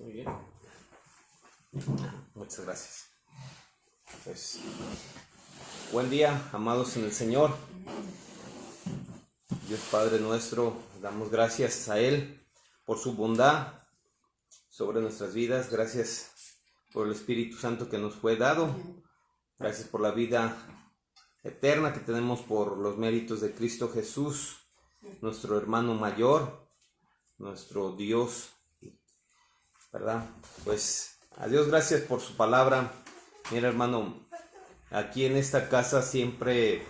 Muy bien. Muchas gracias. Pues, buen día, amados en el Señor. Dios Padre nuestro, damos gracias a Él por su bondad sobre nuestras vidas. Gracias por el Espíritu Santo que nos fue dado. Gracias por la vida eterna que tenemos por los méritos de Cristo Jesús, nuestro hermano mayor, nuestro Dios, ¿verdad? Pues a Dios gracias por su palabra. Mira, hermano, aquí en esta casa siempre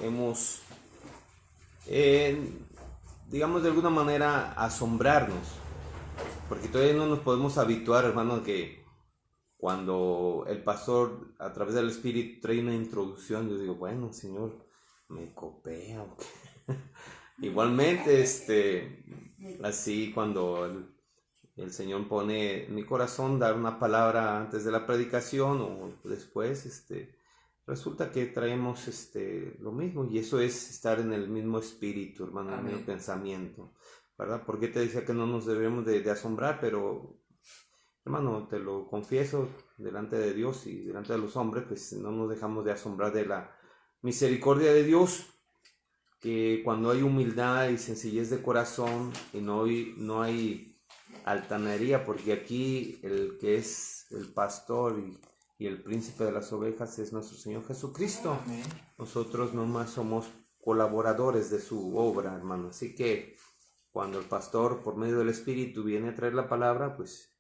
hemos, digamos de alguna manera, asombrarnos, porque todavía no nos podemos habituar, hermano, que cuando el pastor a través del Espíritu trae una introducción, yo digo, bueno, Señor, me copia o qué. Igualmente, así cuando el Señor pone en mi corazón dar una palabra antes de la predicación o después, resulta que traemos lo mismo, y eso es estar en el mismo espíritu, hermano, en el mismo pensamiento, ¿verdad? Porque te decía que no nos debemos de asombrar, pero hermano, te lo confieso delante de Dios y delante de los hombres, pues no nos dejamos de asombrar de la misericordia de Dios, que cuando hay humildad y sencillez de corazón y no hay altanería, porque aquí el que es el pastor y el príncipe de las ovejas es nuestro Señor Jesucristo. Amén. Nosotros nomás somos colaboradores de su obra, hermano. Así que cuando el pastor por medio del Espíritu viene a traer la palabra, pues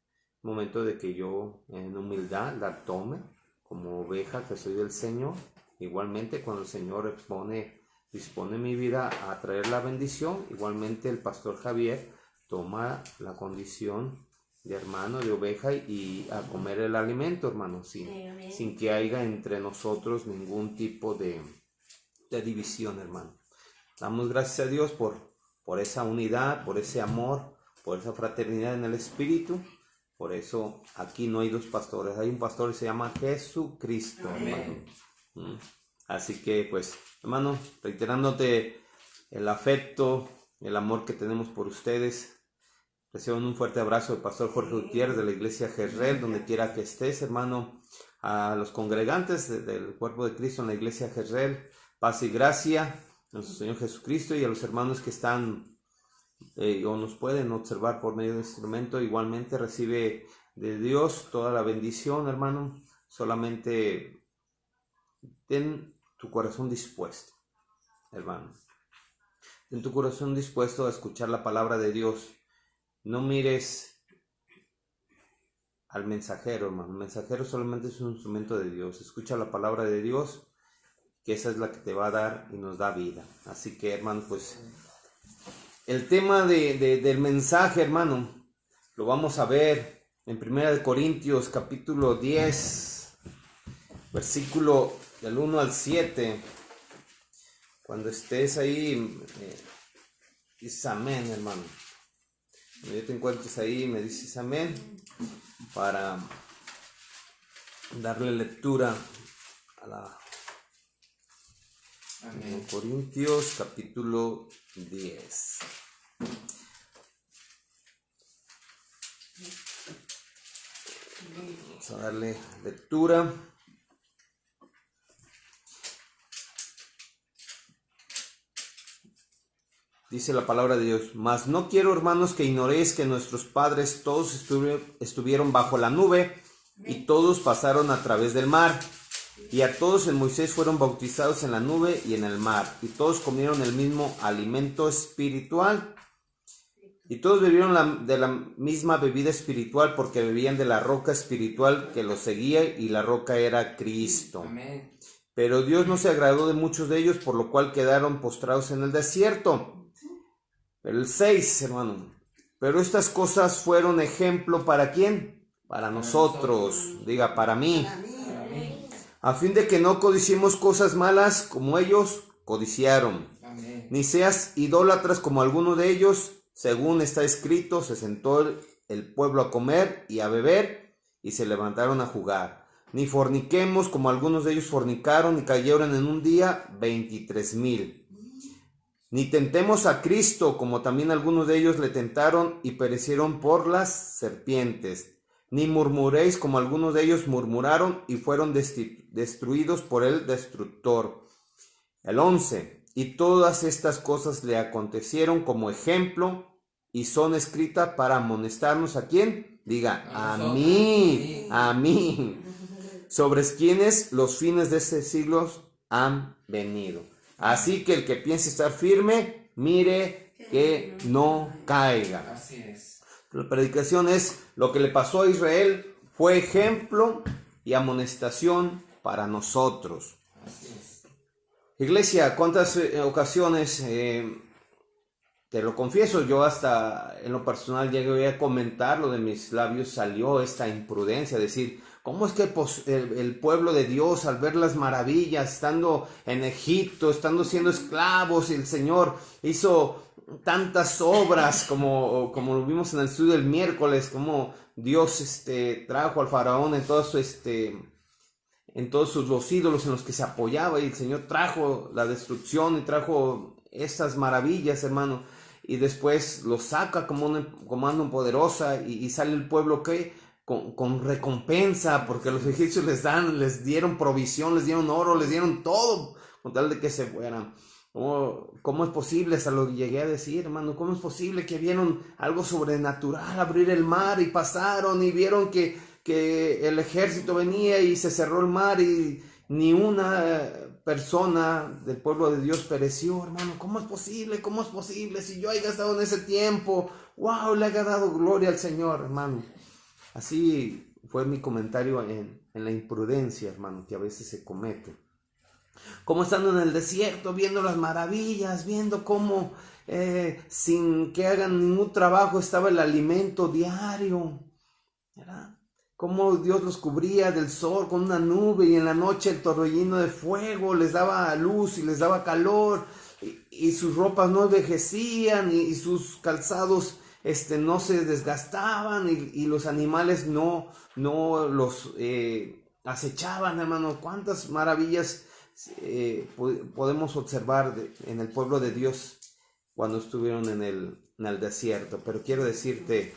momento de que yo en humildad la tome como oveja que soy del Señor. Igualmente cuando el Señor dispone mi vida a traer la bendición, igualmente el pastor Javier toma la condición de hermano, de oveja, y a comer el alimento, hermano, sin que haya entre nosotros ningún tipo de división, hermano. Damos gracias a Dios por esa unidad, por ese amor, por esa fraternidad en el Espíritu. Por eso aquí no hay dos pastores, hay un pastor que se llama Jesucristo, hermano. Así que pues, hermano, reiterándote el afecto, el amor que tenemos por ustedes, reciban un fuerte abrazo del pastor Jorge Gutiérrez de la iglesia Jezreel, donde quiera que estés, hermano. A los congregantes del cuerpo de Cristo en la iglesia Jezreel, paz y gracia a nuestro Señor Jesucristo, y a los hermanos que están o nos pueden observar por medio de este instrumento. Igualmente recibe de Dios toda la bendición, hermano. Solamente ten tu corazón dispuesto, hermano. Ten tu corazón dispuesto a escuchar la palabra de Dios. No mires al mensajero, hermano. El mensajero solamente es un instrumento de Dios. Escucha la palabra de Dios, que esa es la que te va a dar y nos da vida. Así que, hermano, pues el tema del mensaje, hermano, lo vamos a ver en 1 Corintios capítulo 10, versículo del 1 al 7. Cuando estés ahí, dices amén, hermano. Cuando ya te encuentres ahí, me dices amén, para darle lectura a la Amén. Corintios capítulo 10. Vamos a darle lectura. Dice la palabra de Dios: mas no quiero, hermanos, que ignoréis que nuestros padres todos estuvieron bajo la nube, y todos pasaron a través del mar. Y a todos en Moisés fueron bautizados en la nube y en el mar, y todos comieron el mismo alimento espiritual, y todos bebieron de la misma bebida espiritual, porque bebían de la roca espiritual que los seguía, y la roca era Cristo. Amén. Pero Dios no se agradó de muchos de ellos, por lo cual quedaron postrados en el desierto. El 6, hermano. Pero estas cosas fueron ejemplo ¿para quién? Para nosotros. Diga, para mí. A fin de que no codiciemos cosas malas como ellos codiciaron. Amén. Ni seas idólatras como alguno de ellos. Según está escrito, se sentó el pueblo a comer y a beber, y se levantaron a jugar. Ni forniquemos como algunos de ellos fornicaron, y cayeron en un día 23,000. Ni tentemos a Cristo, como también algunos de ellos le tentaron y perecieron por las serpientes. Ni murmuréis, como algunos de ellos murmuraron y fueron destruidos por el destructor. El 11. Y todas estas cosas le acontecieron como ejemplo y son escritas para amonestarnos. ¿A quién? Diga, a mí, a mí. Sobre quienes los fines de este siglo han venido. Así que el que piense estar firme, mire que no caiga. Así es. La predicación es: lo que le pasó a Israel fue ejemplo y amonestación para nosotros. Así es. Iglesia, ¿cuántas ocasiones, te lo confieso, yo hasta en lo personal llegué a comentarlo, de mis labios salió esta imprudencia, decir, ¿cómo es que el pueblo de Dios, al ver las maravillas, estando en Egipto, estando siendo esclavos, y el Señor hizo tantas obras como lo vimos en el estudio del miércoles, como Dios trajo al faraón en todos los ídolos en los que se apoyaba, y el Señor trajo la destrucción y trajo estas maravillas, hermano, y después los saca como una mano poderosa, y sale el pueblo que con recompensa, porque los egipcios les dieron provisión, les dieron oro, les dieron todo con tal de que se fueran. ¿Cómo es posible? Hasta lo llegué a decir, hermano, ¿cómo es posible que vieron algo sobrenatural, abrir el mar y pasaron y vieron que el ejército venía y se cerró el mar y ni una persona del pueblo de Dios pereció, hermano? ¿Cómo es posible? ¿Cómo es posible? Si yo haya estado en ese tiempo, wow, le haya dado gloria al Señor, hermano. Así fue mi comentario en la imprudencia, hermano, que a veces se comete. Como estando en el desierto, viendo las maravillas, viendo cómo sin que hagan ningún trabajo estaba el alimento diario, ¿verdad? Cómo Dios los cubría del sol con una nube, y en la noche el torbellino de fuego les daba luz y les daba calor, y sus ropas no envejecían, y sus calzados no se desgastaban, y los animales no los acechaban, hermano. Cuántas maravillas podemos observar en el pueblo de Dios cuando estuvieron en el desierto. Pero quiero decirte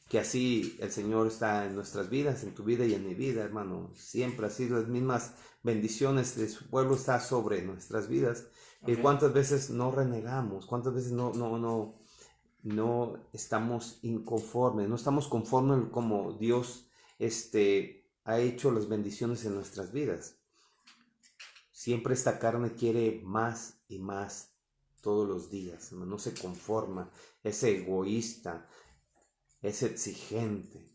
que así el Señor está en nuestras vidas, en tu vida y en mi vida, hermano. Siempre así, las mismas bendiciones de su pueblo está sobre nuestras vidas. Okay. Y cuántas veces no renegamos, cuántas veces no estamos inconformes, no estamos conformes como Dios ha hecho las bendiciones en nuestras vidas. Siempre esta carne quiere más y más todos los días, no se conforma, es egoísta, es exigente.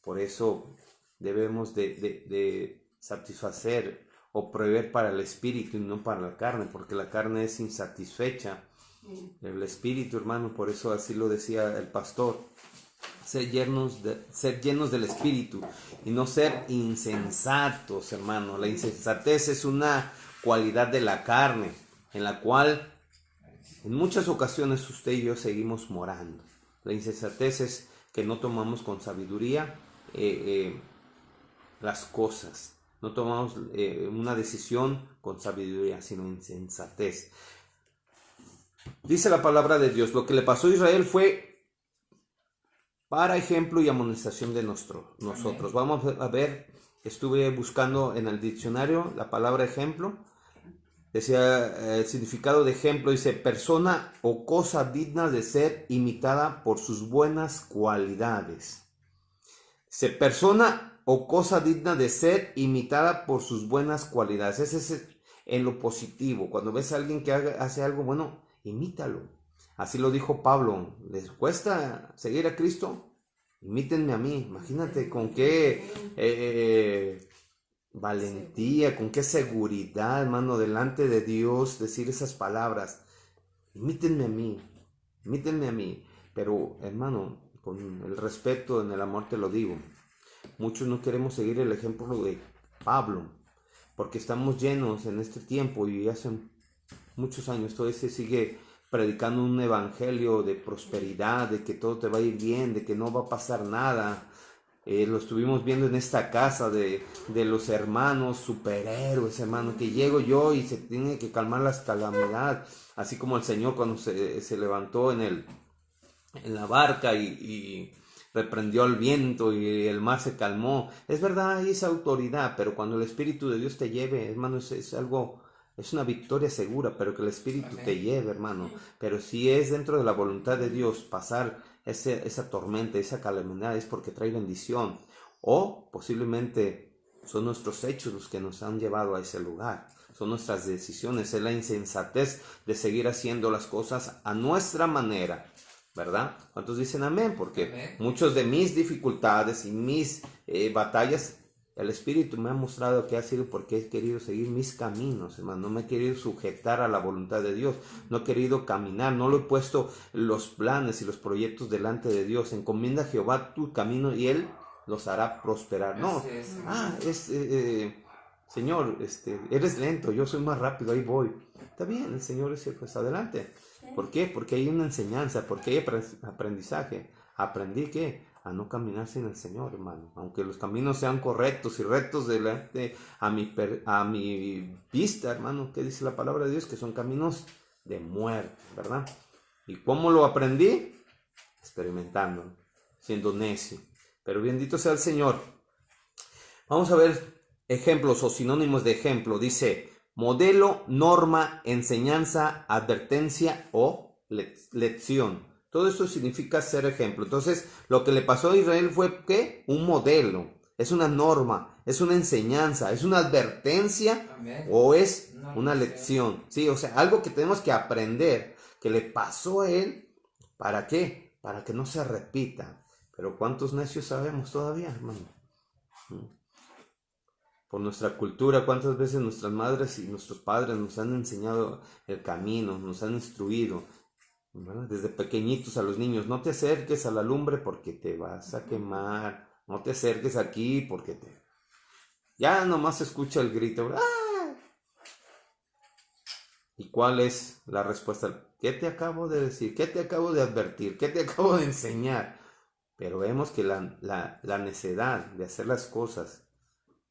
Por eso debemos de satisfacer o proveer para el espíritu y no para la carne, porque la carne es insatisfecha. El espíritu, hermano, por eso así lo decía el pastor: ser llenos del espíritu y no ser insensatos, hermano. La insensatez es una cualidad de la carne en la cual en muchas ocasiones usted y yo seguimos morando. La insensatez es que no tomamos con sabiduría las cosas, no tomamos una decisión con sabiduría, sino insensatez. Dice la palabra de Dios: lo que le pasó a Israel fue para ejemplo y amonestación de nosotros. Vamos a ver, estuve buscando en el diccionario la palabra ejemplo. Decía, el significado de ejemplo, dice: persona o cosa digna de ser imitada por sus buenas cualidades. Dice: persona o cosa digna de ser imitada por sus buenas cualidades. Ese es en lo positivo. Cuando ves a alguien que hace algo bueno, imítalo. Así lo dijo Pablo: ¿les cuesta seguir a Cristo? Imítenme a mí. Imagínate con qué valentía, con qué seguridad, hermano, delante de Dios decir esas palabras: imítenme a mí, imítenme a mí. Pero, hermano, con el respeto, en el amor te lo digo, muchos no queremos seguir el ejemplo de Pablo, porque estamos llenos en este tiempo, y hace muchos años todavía se sigue predicando un evangelio de prosperidad, de que todo te va a ir bien, de que no va a pasar nada. lo estuvimos viendo en esta casa de los hermanos superhéroes, hermano, que llego yo y se tiene que calmar las calamidades, así como el Señor cuando se levantó en la barca y reprendió al viento y el mar se calmó. Es verdad, hay esa autoridad, pero cuando el Espíritu de Dios te lleve, hermano, es algo, es una victoria segura, pero que el Espíritu te lleve, hermano. Pero si es dentro de la voluntad de Dios pasar esa tormenta, esa calamidad, es porque trae bendición. O posiblemente son nuestros hechos los que nos han llevado a ese lugar. Son nuestras decisiones, es la insensatez de seguir haciendo las cosas a nuestra manera, ¿verdad? ¿Cuántos dicen amén? Porque amén. Muchos de mis dificultades y mis batallas, el Espíritu me ha mostrado que ha sido porque he querido seguir mis caminos, hermano. No me he querido sujetar a la voluntad de Dios. No he querido caminar. No lo he puesto los planes y los proyectos delante de Dios. Encomienda a Jehová tu camino y Él los hará prosperar. No, Señor, eres lento, yo soy más rápido, ahí voy. Está bien, el Señor es pues adelante. ¿Por qué? Porque hay una enseñanza, porque hay aprendizaje. Aprendí que a no caminar sin el Señor, hermano. Aunque los caminos sean correctos y rectos delante a mi vista, hermano. ¿Qué dice la palabra de Dios? Que son caminos de muerte, ¿verdad? ¿Y cómo lo aprendí? Experimentando, siendo necio. Pero bendito sea el Señor. Vamos a ver ejemplos o sinónimos de ejemplo. Dice modelo, norma, enseñanza, advertencia o lección. Todo esto significa ser ejemplo. Entonces, lo que le pasó a Israel fue ¿qué? Un modelo, es una norma, es una enseñanza, es una advertencia. Amén. O es una lección. Sí, o sea, algo que tenemos que aprender, que le pasó a él. ¿Para qué? Para que no se repita. Pero ¿cuántos necios sabemos todavía, hermano? Por nuestra cultura, cuántas veces nuestras madres y nuestros padres nos han enseñado el camino, nos han instruido, ¿verdad? Desde pequeñitos a los niños, no te acerques a la lumbre porque te vas a quemar, no te acerques aquí porque te... Ya nomás se escucha el grito, ¡ah! ¿Y cuál es la respuesta? ¿Qué te acabo de decir? ¿Qué te acabo de advertir? ¿Qué te acabo de enseñar? Pero vemos que la necedad de hacer las cosas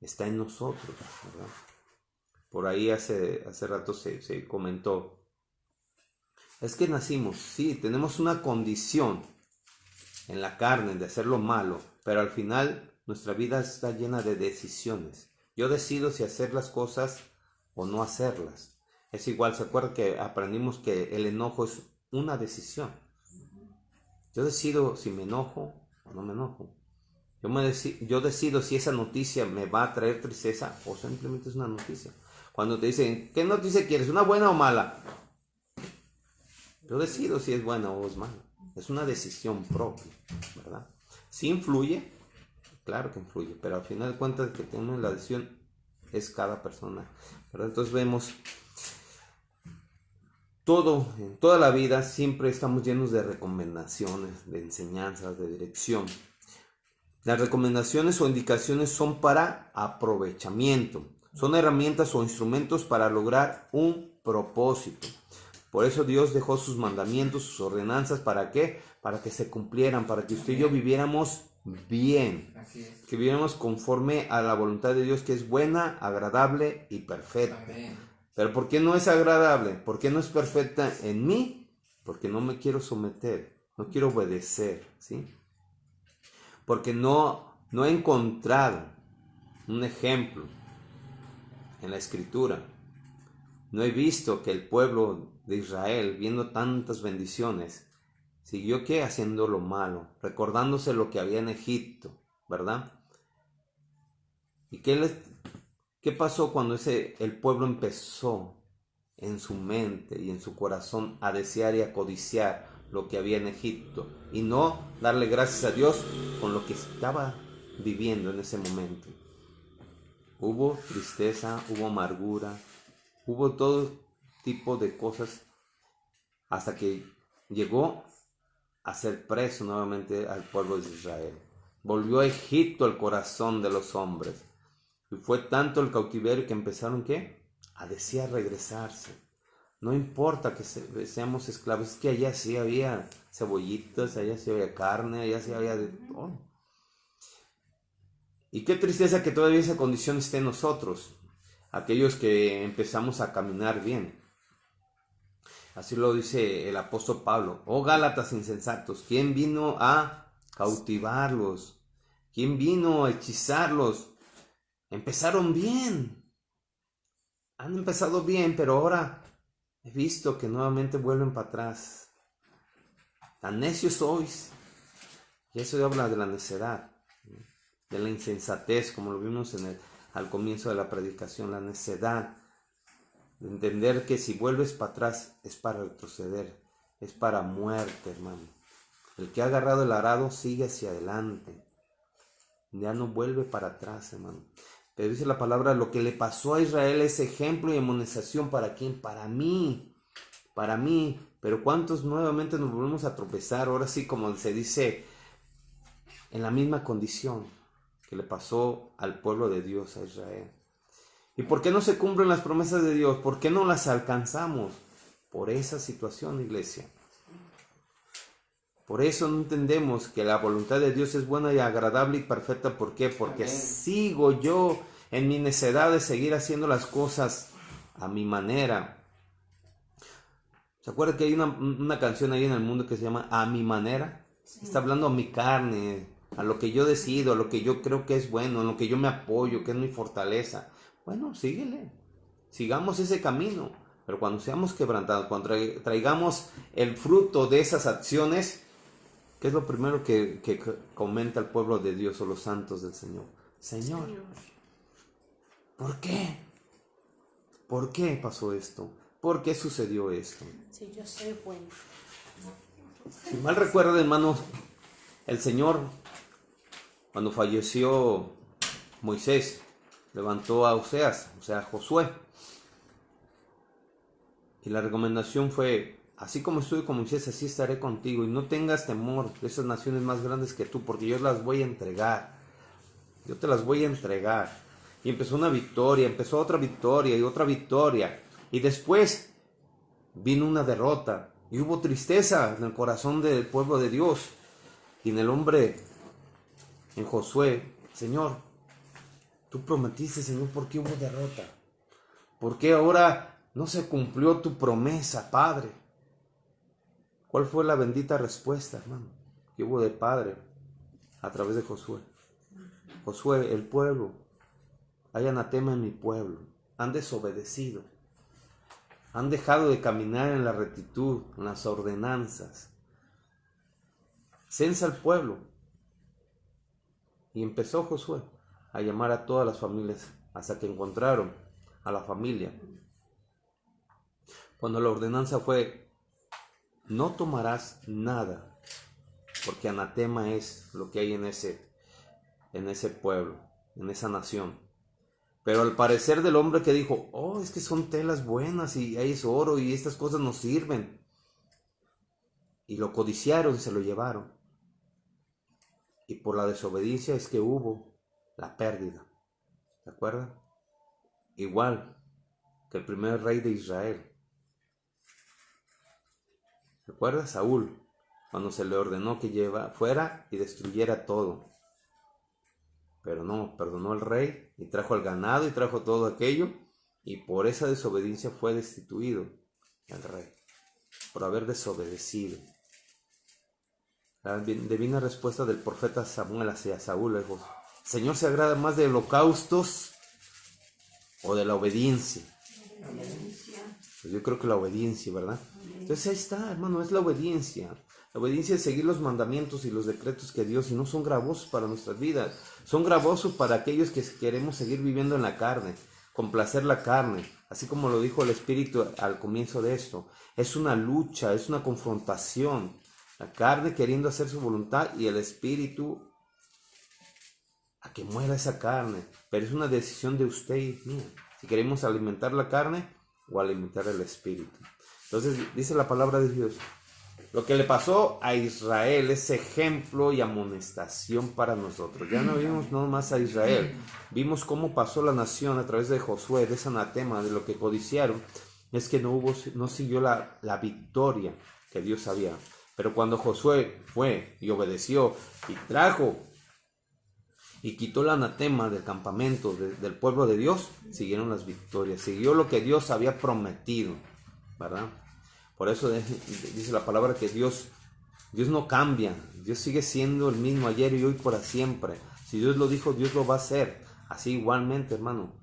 está en nosotros, ¿verdad? Por ahí hace rato se comentó, es que nacimos, sí, tenemos una condición en la carne de hacer lo malo, pero al final nuestra vida está llena de decisiones. Yo decido si hacer las cosas o no hacerlas. Es igual, ¿se acuerdan que aprendimos que el enojo es una decisión? Yo decido si me enojo o no me enojo. Yo decido si esa noticia me va a traer tristeza o simplemente es una noticia. Cuando te dicen, ¿qué noticia quieres? ¿Una buena o mala? Yo decido si es buena o es mala. Es una decisión propia, ¿verdad? ¿Sí influye? Claro que influye, pero al final de cuentas que tenemos la decisión es cada persona, ¿verdad? Entonces vemos en toda la vida siempre estamos llenos de recomendaciones, de enseñanzas, de dirección. Las recomendaciones o indicaciones son para aprovechamiento. Son herramientas o instrumentos para lograr un propósito. Por eso Dios dejó sus mandamientos, sus ordenanzas. ¿Para qué? Para que se cumplieran, para que usted y yo viviéramos bien. Así es. Que viviéramos conforme a la voluntad de Dios, que es buena, agradable y perfecta. Amén. Pero ¿por qué no es agradable? ¿Por qué no es perfecta en mí? Porque no me quiero someter, no quiero obedecer, ¿sí? Porque no he encontrado un ejemplo en la Escritura. No he visto que el pueblo de Israel, viendo tantas bendiciones, siguió ¿qué? Haciendo lo malo, recordándose lo que había en Egipto, ¿verdad? ¿Y qué pasó cuando el pueblo empezó en su mente y en su corazón a desear y a codiciar lo que había en Egipto y no darle gracias a Dios con lo que estaba viviendo en ese momento? Hubo tristeza, hubo amargura, hubo todo tipo de cosas hasta que llegó a ser preso nuevamente al pueblo de Israel. Volvió a Egipto el corazón de los hombres. Y fue tanto el cautiverio que empezaron ¿qué? A desear regresarse. No importa que seamos esclavos, es que allá sí había cebollitas, allá sí había carne, allá sí había de todo. Y qué tristeza que todavía esa condición esté en nosotros, aquellos que empezamos a caminar bien. Así lo dice el apóstol Pablo. Oh Gálatas insensatos, ¿quién vino a cautivarlos? ¿Quién vino a hechizarlos? Empezaron bien. Han empezado bien, pero ahora he visto que nuevamente vuelven para atrás. Tan necios sois. Y eso habla de la necedad, de la insensatez, como lo vimos al comienzo de la predicación, la necedad. De entender que si vuelves para atrás es para retroceder, es para muerte, hermano. El que ha agarrado el arado sigue hacia adelante. Ya no vuelve para atrás, hermano. Pero dice la palabra, lo que le pasó a Israel es ejemplo y amonestación. ¿Para quién? Para mí. Para mí. Pero ¿cuántos nuevamente nos volvemos a tropezar? Ahora sí, como se dice, en la misma condición que le pasó al pueblo de Dios, a Israel. ¿Y por qué no se cumplen las promesas de Dios? ¿Por qué no las alcanzamos? Por esa situación, iglesia. Por eso no entendemos que la voluntad de Dios es buena y agradable y perfecta. ¿Por qué? Porque sigo yo en mi necedad de seguir haciendo las cosas a mi manera. ¿Se acuerdan que hay una canción ahí en el mundo que se llama A mi manera? Sí. Está hablando a mi carne, a lo que yo decido, a lo que yo creo que es bueno, a lo que yo me apoyo, que es mi fortaleza. Bueno, síguele. Sigamos ese camino. Pero cuando seamos quebrantados, cuando traigamos el fruto de esas acciones, ¿qué es lo primero que comenta el pueblo de Dios o los santos del Señor? Señor, ¿por qué? ¿Por qué pasó esto? ¿Por qué sucedió esto? Sí, yo soy bueno. Si mal recuerdo, hermanos, el Señor, cuando falleció Moisés, levantó a Oseas, o sea, a Josué. Y la recomendación fue, así como estuve con Moisés, así estaré contigo. Y no tengas temor de esas naciones más grandes que tú, porque yo las voy a entregar. Yo te las voy a entregar. Y empezó una victoria, empezó otra victoria y otra victoria. Y después vino una derrota. Y hubo tristeza en el corazón del pueblo de Dios. Y en el hombre, en Josué, Señor, tú prometiste, Señor, ¿por qué hubo derrota? ¿Por qué ahora no se cumplió tu promesa, Padre? ¿Cuál fue la bendita respuesta, hermano, que hubo del Padre a través de Josué? Josué, el pueblo, hay anatema en mi pueblo, han desobedecido, han dejado de caminar en la rectitud, en las ordenanzas. Censa al pueblo. Y empezó Josué a llamar a todas las familias hasta que encontraron a la familia. Cuando la ordenanza fue, no tomarás nada, porque anatema es lo que hay en ese pueblo, en esa nación. Pero al parecer del hombre que dijo, oh, es que son telas buenas y ahí es oro y estas cosas nos sirven. Y lo codiciaron y se lo llevaron. Y por la desobediencia es que hubo la pérdida. ¿Se acuerdan? Igual que el primer rey de Israel. ¿Se acuerda? Saúl, cuando se le ordenó que fuera y destruyera todo. Pero no, perdonó al rey y trajo al ganado y trajo todo aquello. Y por esa desobediencia fue destituido el rey. Por haber desobedecido. La divina respuesta del profeta Samuel hacia Saúl dijo, ¿Señor se agrada más de holocaustos o de la obediencia? Pues yo creo que la obediencia, ¿verdad? Entonces ahí está, hermano, es la obediencia. La obediencia es seguir los mandamientos y los decretos que Dios, y no son gravosos para nuestras vidas. Son gravosos para aquellos que queremos seguir viviendo en la carne, complacer la carne. Así como lo dijo el Espíritu al comienzo de esto. Es una lucha, es una confrontación. La carne queriendo hacer su voluntad y el Espíritu a que muera esa carne. Pero es una decisión de usted y mía. Si queremos alimentar la carne o alimentar el Espíritu. Entonces dice la palabra de Dios. Lo que le pasó a Israel es ejemplo y amonestación para nosotros. Ya no vimos no más a Israel. Vimos cómo pasó la nación a través de Josué, de ese anatema, de lo que codiciaron. Es que no siguió la victoria que Dios había. Pero cuando Josué fue y obedeció y trajo y quitó el anatema del campamento del pueblo de Dios, siguieron las victorias, siguió lo que Dios había prometido, ¿verdad? Por eso dice la palabra que Dios no cambia, Dios sigue siendo el mismo ayer y hoy por siempre. Si Dios lo dijo, Dios lo va a hacer. Así igualmente, hermano,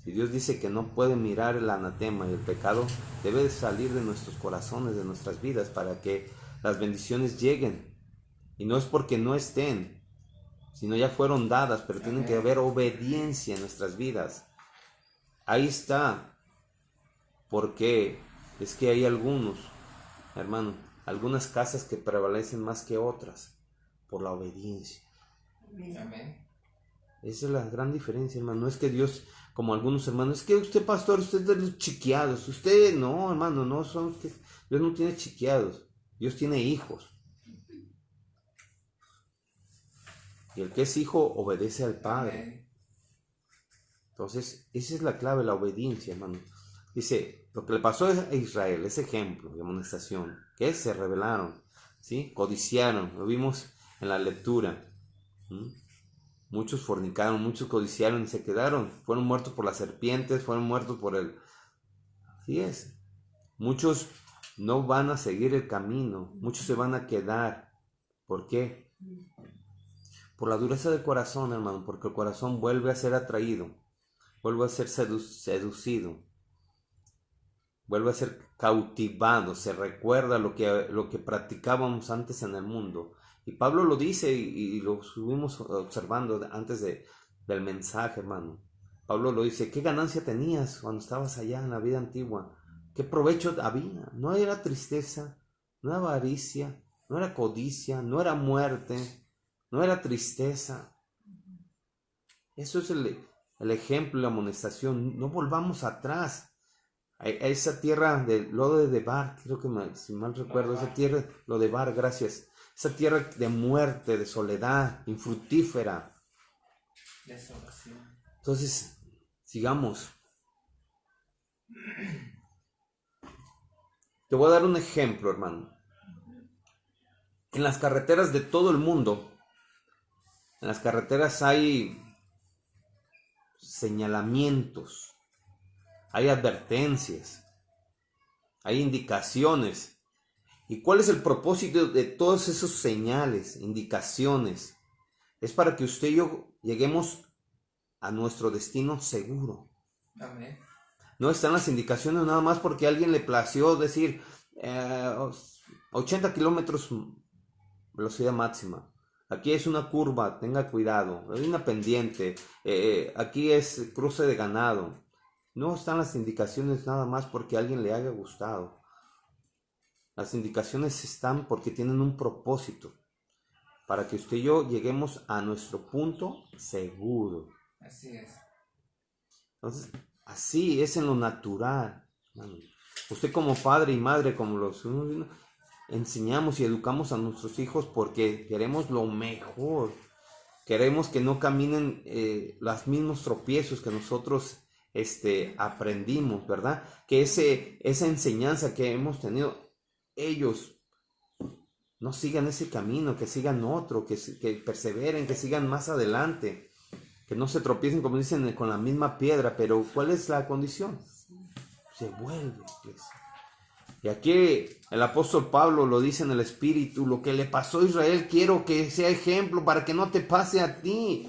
si Dios dice que no puede mirar el anatema y el pecado, debe de salir de nuestros corazones, de nuestras vidas, para que las bendiciones lleguen. Y no es porque no estén, sino ya fueron dadas, pero tienen que haber obediencia en nuestras vidas. Ahí está, porque es que hay algunos, hermano, algunas casas que prevalecen más que otras por la obediencia. Amén. Esa es la gran diferencia, hermano. No es que Dios, como algunos hermanos, es que usted, pastor, usted es de los chiqueados. Usted, no, hermano, no son usted. Dios no tiene chiqueados. Dios tiene hijos. Y el que es hijo obedece al Padre. Amén. Entonces, esa es la clave, la obediencia, hermano. Dice, lo que le pasó a Israel, ese ejemplo de amonestación, que se rebelaron, ¿sí? Codiciaron, lo vimos en la lectura. Muchos fornicaron, muchos codiciaron y se quedaron. Fueron muertos por las serpientes, fueron muertos por el... Así es. Muchos no van a seguir el camino, muchos se van a quedar. ¿Por qué? Por la dureza del corazón, hermano, porque el corazón vuelve a ser atraído, vuelve a ser seducido, vuelve a ser cautivado, se recuerda lo que practicábamos antes en el mundo. Y Pablo lo dice y lo estuvimos observando antes del mensaje, hermano. Pablo lo dice, ¿qué ganancia tenías cuando estabas allá en la vida antigua? ¿Qué provecho había? No era tristeza, no era avaricia, no era codicia, no era muerte, no era tristeza. Eso es el ejemplo, la amonestación. No volvamos atrás. A esa tierra de Lodebar, creo que si mal recuerdo, esa tierra, Lodebar, gracias. Esa tierra de muerte, de soledad, infructífera. Desolación. Entonces, sigamos. Te voy a dar un ejemplo, hermano. En las carreteras de todo el mundo, en las carreteras hay señalamientos, hay advertencias, hay indicaciones. ¿Y cuál es el propósito de todos esos señales, indicaciones? Es para que usted y yo lleguemos a nuestro destino seguro. Amén. No están las indicaciones nada más porque a alguien le plació decir 80 kilómetros velocidad máxima. Aquí es una curva, tenga cuidado. Hay una pendiente. Aquí es cruce de ganado. No están las indicaciones nada más porque a alguien le haya gustado. Las indicaciones están porque tienen un propósito. Para que usted y yo lleguemos a nuestro punto seguro. Así es. Entonces, así es en lo natural. Usted como padre y madre, como los enseñamos y educamos a nuestros hijos porque queremos lo mejor. Queremos que no caminen los mismos tropiezos que nosotros aprendimos, ¿verdad? Que esa enseñanza que hemos tenido, ellos no sigan ese camino, que sigan otro, que perseveren, que sigan más adelante, que no se tropiecen, como dicen, con la misma piedra. Pero ¿cuál es la condición? Se vuelve, pues. Y aquí el apóstol Pablo lo dice en el Espíritu: lo que le pasó a Israel quiero que sea ejemplo para que no te pase a ti,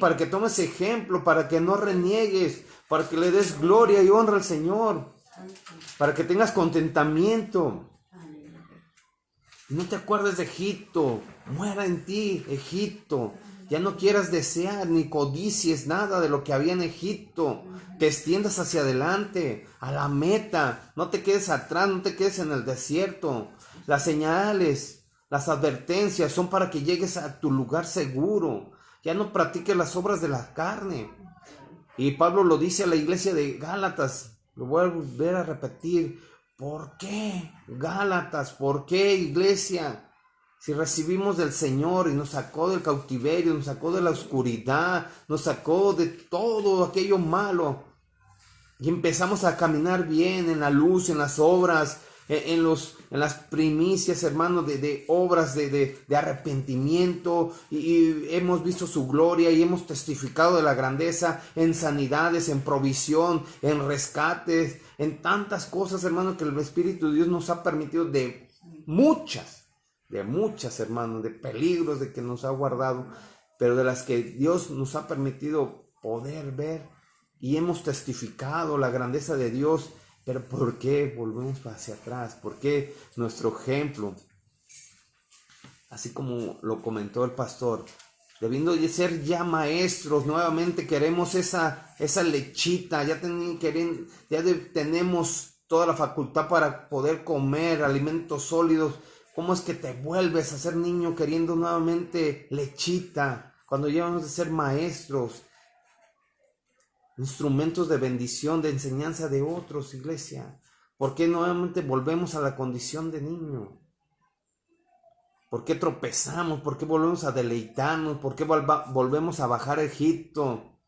para que tomes ejemplo, para que no reniegues, para que le des gloria y honra al Señor, para que tengas contentamiento. No te acuerdes de Egipto, muera en ti Egipto. Ya no quieras desear ni codicies nada de lo que había en Egipto. Te extiendas hacia adelante, a la meta. No te quedes atrás, no te quedes en el desierto. Las señales, las advertencias son para que llegues a tu lugar seguro. Ya no practiques las obras de la carne. Y Pablo lo dice a la iglesia de Gálatas. Lo voy a volver a repetir. ¿Por qué, Gálatas? ¿Por qué, iglesia? Si recibimos del Señor y nos sacó del cautiverio, nos sacó de la oscuridad, nos sacó de todo aquello malo, y empezamos a caminar bien en la luz, en las obras, en las primicias, hermano, de obras de arrepentimiento, y hemos visto su gloria y hemos testificado de la grandeza en sanidades, en provisión, en rescates, en tantas cosas, hermano, que el Espíritu de Dios nos ha permitido, de muchas, hermano, de peligros de que nos ha guardado, pero de las que Dios nos ha permitido poder ver, y hemos testificado la grandeza de Dios. Pero ¿por qué volvemos hacia atrás? ¿Por qué nuestro ejemplo, así como lo comentó el pastor, debiendo de ser ya maestros, nuevamente queremos esa lechita, tenemos toda la facultad para poder comer alimentos sólidos? ¿Cómo es que te vuelves a ser niño queriendo nuevamente lechita, cuando ya vamos a ser maestros, instrumentos de bendición, de enseñanza de otros, iglesia? ¿Por qué nuevamente volvemos a la condición de niño? ¿Por qué tropezamos? ¿Por qué volvemos a deleitarnos? ¿Por qué volvemos a bajar a Egipto?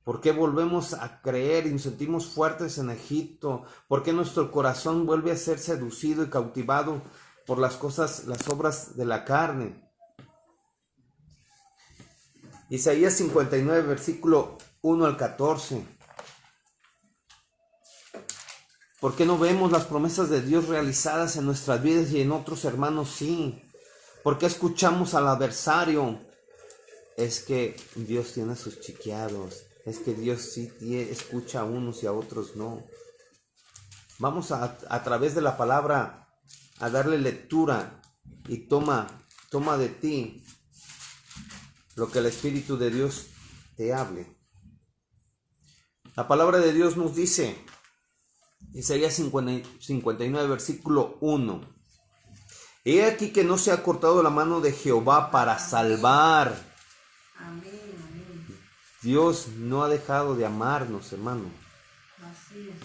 ¿Por qué volvemos a creer y nos sentimos fuertes en Egipto? ¿Por qué nuestro corazón vuelve a ser seducido y cautivado por las obras de la carne? Isaías 59, versículo 1 al 14. ¿Por qué no vemos las promesas de Dios realizadas en nuestras vidas y en otros hermanos sí? ¿Por qué escuchamos al adversario? Es que Dios tiene sus chiqueados. Es que Dios sí escucha a unos y a otros no. Vamos a través de la palabra a darle lectura, y toma de ti lo que el Espíritu de Dios te hable. La palabra de Dios nos dice, Isaías 59, versículo 1. He aquí que no se ha cortado la mano de Jehová para salvar. Amén. Dios no ha dejado de amarnos, hermano. Así es.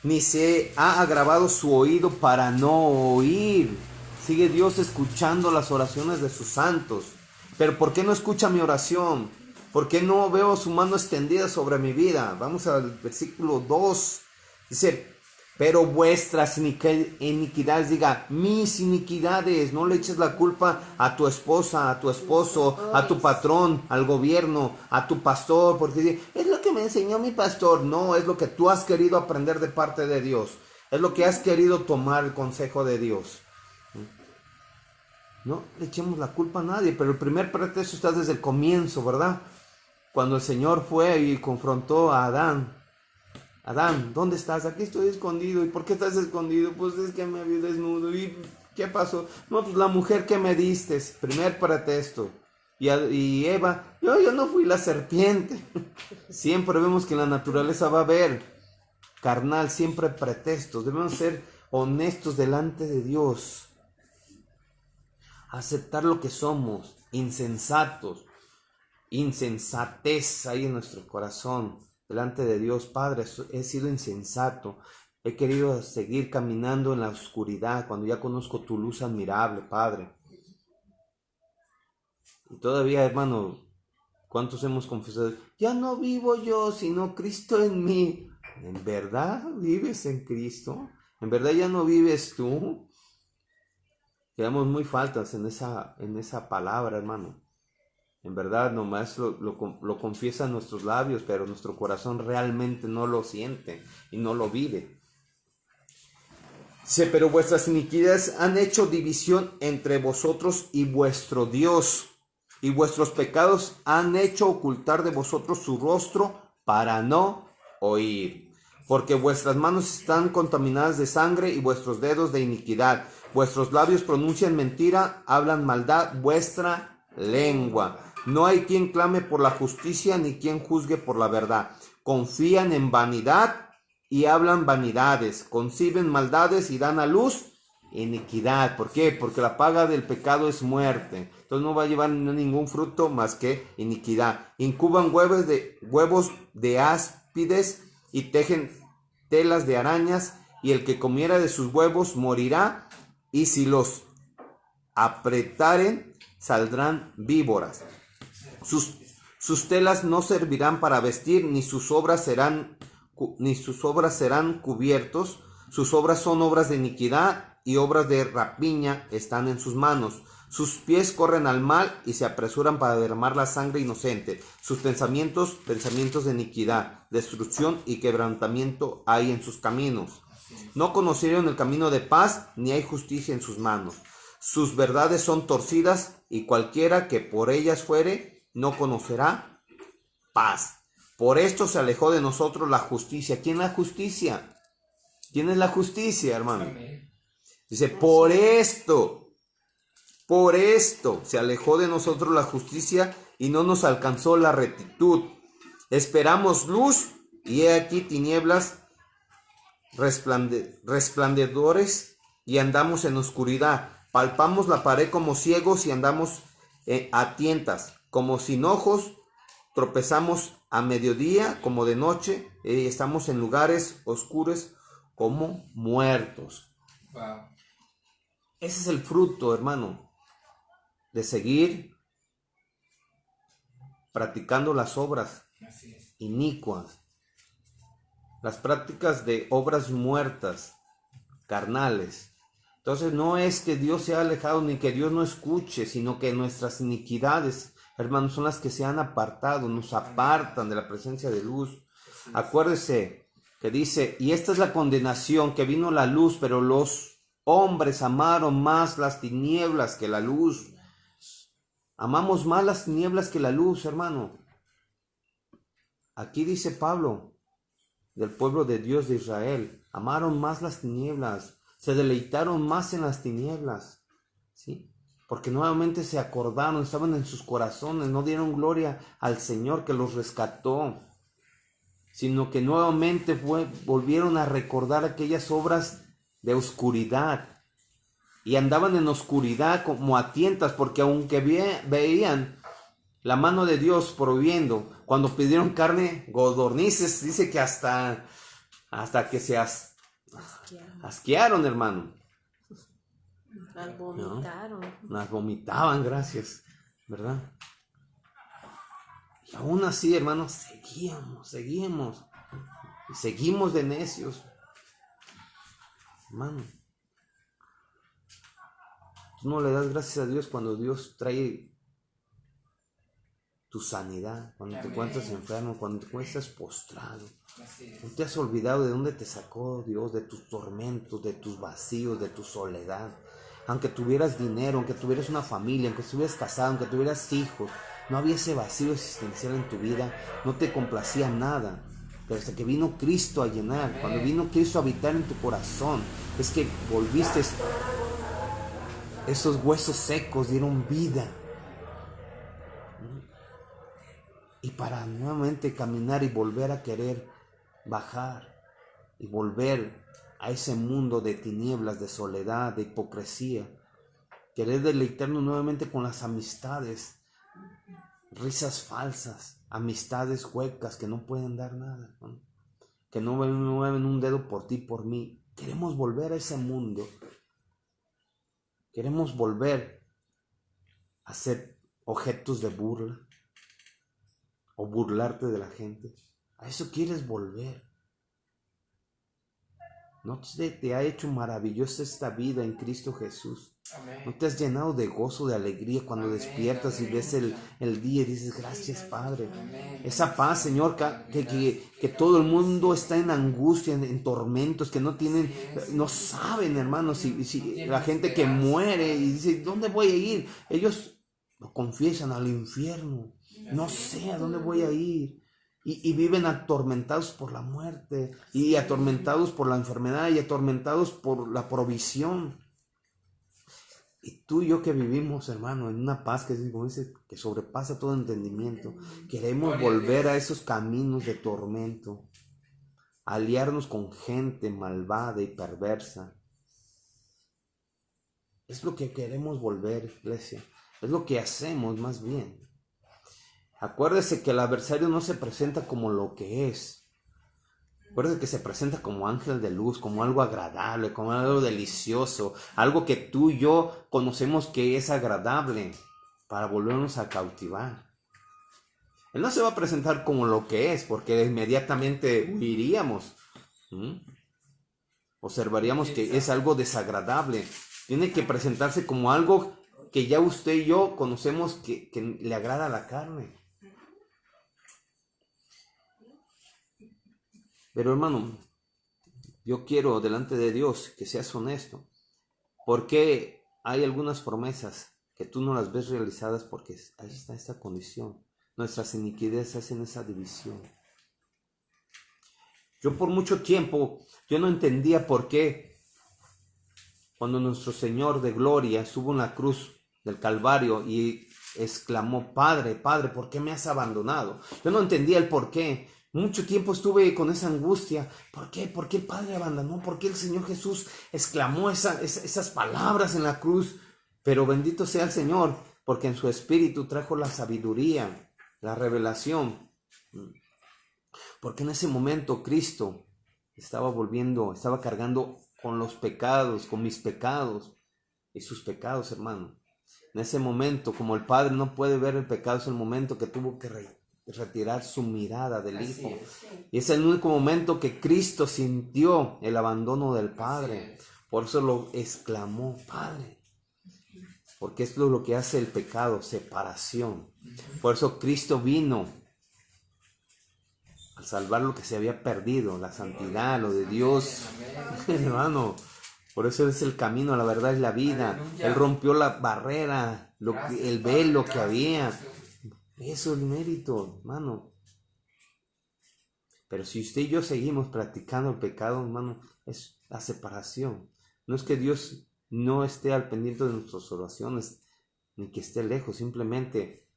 Ni se ha agravado su oído para no oír. Sigue Dios escuchando las oraciones de sus santos. Pero ¿por qué no escucha mi oración? ¿Por qué no veo su mano extendida sobre mi vida? Vamos al versículo 2. Dice, pero vuestras iniquidades, diga, mis iniquidades. No le eches la culpa a tu esposa, a tu esposo, a tu patrón, al gobierno, a tu pastor, porque dice, es lo que me enseñó mi pastor. No, es lo que tú has querido aprender de parte de Dios. Es lo que has querido tomar el consejo de Dios. No le echemos la culpa a nadie, pero el primer pretexto está desde el comienzo, ¿verdad? Cuando el Señor fue y confrontó a Adán. Adán, ¿dónde estás? Aquí estoy escondido. ¿Y por qué estás escondido? Pues es que me vi desnudo. ¿Y qué pasó? No, pues la mujer que me diste. Primer pretexto. Y Eva, yo no fui la serpiente. Siempre vemos que en la naturaleza va a haber carnal, siempre pretextos. Debemos ser honestos delante de Dios. Aceptar lo que somos, insensatos, insensatez hay en nuestro corazón delante de Dios. Padre, he sido insensato, he querido seguir caminando en la oscuridad cuando ya conozco tu luz admirable, Padre. Y todavía, hermano, ¿cuántos hemos confesado? Ya no vivo yo, sino Cristo en mí. ¿En verdad vives en Cristo? ¿En verdad ya no vives tú? Quedamos muy faltas en esa palabra, hermano. En verdad, nomás lo confiesan nuestros labios, pero nuestro corazón realmente no lo siente y no lo vive. Dice, pero vuestras iniquidades han hecho división entre vosotros y vuestro Dios, y vuestros pecados han hecho ocultar de vosotros su rostro para no oír. Porque vuestras manos están contaminadas de sangre y vuestros dedos de iniquidad. Vuestros labios pronuncian mentira, hablan maldad, vuestra lengua. No hay quien clame por la justicia, ni quien juzgue por la verdad. Confían en vanidad y hablan vanidades. Conciben maldades y dan a luz iniquidad. ¿Por qué? Porque la paga del pecado es muerte. Entonces no va a llevar ningún fruto más que iniquidad. Incuban huevos de áspides y tejen telas de arañas, y el que comiera de sus huevos morirá, y si los apretaren saldrán víboras. Sus telas no servirán para vestir, ni sus obras serán cubiertos. Sus obras son obras de iniquidad y obras de rapiña están en sus manos. Sus pies corren al mal y se apresuran para derramar la sangre inocente. Sus pensamientos, pensamientos de iniquidad, destrucción y quebrantamiento hay en sus caminos. No conocieron el camino de paz, ni hay justicia en sus manos. Sus verdades son torcidas, y cualquiera que por ellas fuere, no conocerá paz. Por esto se alejó de nosotros la justicia. ¿Quién es la justicia? ¿Quién es la justicia, hermano? Amén. Dice, por esto se alejó de nosotros la justicia y no nos alcanzó la rectitud. Esperamos luz y he aquí tinieblas resplandecedores y andamos en oscuridad. Palpamos la pared como ciegos y andamos a tientas, como sin ojos. Tropezamos a mediodía como de noche. Estamos en lugares oscuros como muertos. Wow. Ese es el fruto, hermano, de seguir practicando las obras Así es. inicuas, las prácticas de obras muertas, carnales. Entonces no es que Dios se ha alejado ni que Dios no escuche, sino que nuestras iniquidades, hermanos, son las que se han apartado, nos apartan de la presencia de luz. Acuérdese que dice, y esta es la condenación, que vino la luz, pero los hombres amaron más las tinieblas que la luz. Amamos más las tinieblas que la luz, hermano. Aquí dice Pablo, del pueblo de Dios de Israel, amaron más las tinieblas, se deleitaron más en las tinieblas, ¿sí? Porque nuevamente se acordaron, estaban en sus corazones, no dieron gloria al Señor que los rescató, sino que nuevamente volvieron a recordar aquellas obras de oscuridad. Y andaban en oscuridad como a tientas, porque aunque veían la mano de Dios proviendo, cuando pidieron carne, codornices, dice que hasta que se asquearon, hermano. Las vomitaron. ¿No? Las vomitaban, gracias, ¿verdad? Y aún así, hermanos, seguimos. Y seguimos de necios. Hermano, tú no le das gracias a Dios cuando Dios trae tu sanidad, cuando te encuentras enfermo, cuando te encuentras postrado. No te has olvidado de dónde te sacó Dios, de tus tormentos, de tus vacíos, de tu soledad. Aunque tuvieras dinero, aunque tuvieras una familia, aunque estuvieras casado, aunque tuvieras hijos, no había ese vacío existencial en tu vida, no te complacía nada. Pero hasta que vino Cristo a llenar, cuando vino Cristo a habitar en tu corazón, es que volviste, esos huesos secos dieron vida. Y para nuevamente caminar y volver a querer bajar y volver a ese mundo de tinieblas, de soledad, de hipocresía, querer deleitarnos nuevamente con las amistades, risas falsas, amistades huecas que no pueden dar nada, ¿no? Que no mueven un dedo por ti, por mí. Queremos volver a ese mundo. Queremos volver a ser objetos de burla o burlarte de la gente. A eso quieres volver. ¿No te ha hecho maravillosa esta vida en Cristo Jesús? Amén. ¿No te has llenado de gozo, de alegría cuando despiertas y ves el día y dices, gracias, Padre? Esa paz, Señor, que todo el mundo está en angustia, en tormentos, que no tienen, no saben, hermanos, si la gente que muere y dice, ¿dónde voy a ir? Ellos lo confiesan, al infierno. No sé a dónde voy a ir. Y viven atormentados por la muerte, y atormentados por la enfermedad, y atormentados por la provisión. Y tú y yo que vivimos, hermano, en una paz que sobrepasa todo entendimiento, queremos volver a esos caminos de tormento, aliarnos con gente malvada y perversa. Es lo que queremos volver, iglesia. Es lo que hacemos más bien. Acuérdese que el adversario no se presenta como lo que es. Acuérdese que se presenta como ángel de luz, como algo agradable, como algo delicioso, algo que tú y yo conocemos que es agradable para volvernos a cautivar. Él no se va a presentar como lo que es, porque inmediatamente huiríamos. observaríamos que es algo desagradable. Tiene que presentarse como algo que ya usted y yo conocemos que le agrada a la carne. Pero hermano, yo quiero delante de Dios que seas honesto. Porque hay algunas promesas que tú no las ves realizadas porque ahí está esta condición. Nuestras iniquidades hacen esa división. Yo por mucho tiempo, yo no entendía por qué cuando nuestro Señor de gloria estuvo en la cruz del Calvario y exclamó, Padre, Padre, ¿por qué me has abandonado? Yo no entendía el por qué. Mucho tiempo estuve con esa angustia. ¿Por qué? ¿Por qué el Padre abandonó? ¿Por qué el Señor Jesús exclamó esas palabras en la cruz? Pero bendito sea el Señor, porque en su espíritu trajo la sabiduría, la revelación. Porque en ese momento Cristo estaba cargando con los pecados, con mis pecados y sus pecados, hermano. En ese momento, como el Padre no puede ver el pecado, es el momento que tuvo que retirar su mirada del Hijo. Y es el único momento que Cristo sintió el abandono del Padre. Por eso lo exclamó, Padre. Porque esto es lo que hace el pecado, separación. Por eso Cristo vino a salvar lo que se había perdido, la santidad, lo de Dios. Hermano, por eso es el camino, la verdad y la vida. Él rompió la barrera, el velo que había. Eso es el mérito, hermano. Pero si usted y yo seguimos practicando el pecado, hermano, es la separación. No es que Dios no esté al pendiente de nuestras oraciones, ni que esté lejos. Simplemente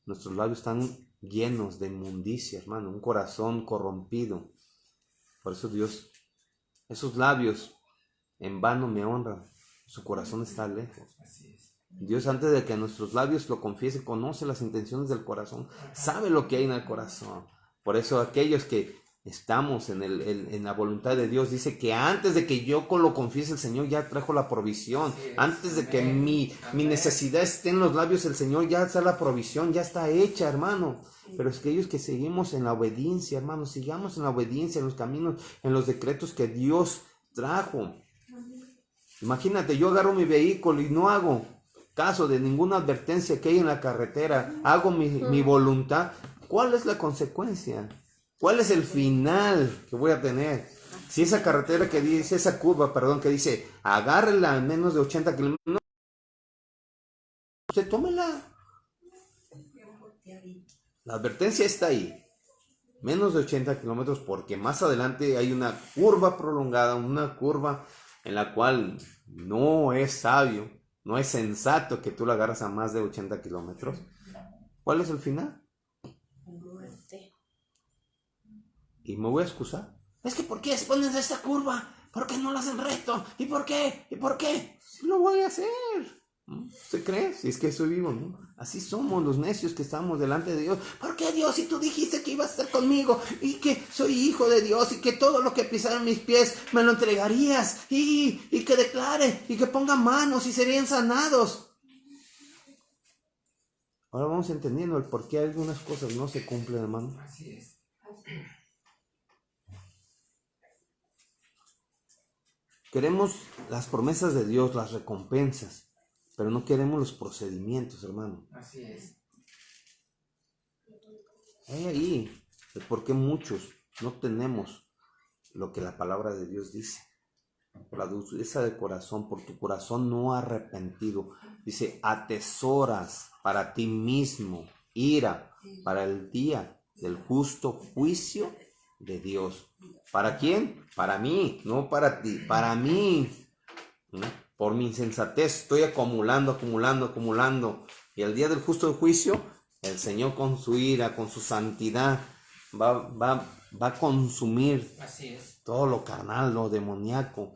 nuestros labios están llenos de inmundicia, hermano. Un corazón corrompido. Por eso Dios, esos labios en vano me honran. Su corazón está lejos. Dios, antes de que nuestros labios lo confiese, conoce las intenciones del corazón, sabe lo que hay en el corazón. Por eso aquellos que estamos en la voluntad de Dios, dice que antes de que yo lo confiese, el Señor ya trajo la provisión. Antes de que mi necesidad esté en los labios, el Señor ya está la provisión, ya está hecha, hermano. Pero es que aquellos que seguimos en la obediencia, hermano, sigamos en la obediencia, en los caminos, en los decretos que Dios trajo. Imagínate, yo agarro mi vehículo y no hago caso de ninguna advertencia que hay en la carretera, hago mi voluntad. ¿Cuál es la consecuencia? ¿Cuál es el final que voy a tener? Si esa carretera que dice, esa curva, que dice, agárrela en menos de 80 kilómetros, usted tómela. La advertencia está ahí, menos de 80 kilómetros, porque más adelante hay una curva prolongada, una curva en la cual no es sabio, no es sensato que tú la agarras a más de 80 kilómetros. ¿Cuál es el final? Muerte. Y me voy a excusar. Es que ¿por qué ponen esta curva? ¿Por qué no la hacen recto? ¿Y por qué? ¿Y por qué? Sí lo voy a hacer. ¿Usted cree? Si es que soy vivo, ¿no? Así somos los necios que estamos delante de Dios. ¿Por qué, Dios? Si tú dijiste que ibas a estar conmigo y que soy hijo de Dios y que todo lo que pisaran mis pies me lo entregarías y que declare y que ponga manos y serían sanados. Ahora vamos entendiendo el por qué algunas cosas no se cumplen, hermano. Así es. Queremos las promesas de Dios, las recompensas, pero no queremos los procedimientos, hermano. Así es. Hay ahí el por qué muchos no tenemos lo que la palabra de Dios dice. Por la dureza de corazón, por tu corazón no arrepentido. Dice, atesoras para ti mismo ira para el día del justo juicio de Dios. ¿Para quién? Para mí, no para ti, para mí. ¿No? Por mi insensatez estoy acumulando. Y el día del justo juicio, el Señor con su ira, con su santidad, va a consumir todo lo carnal, lo demoníaco.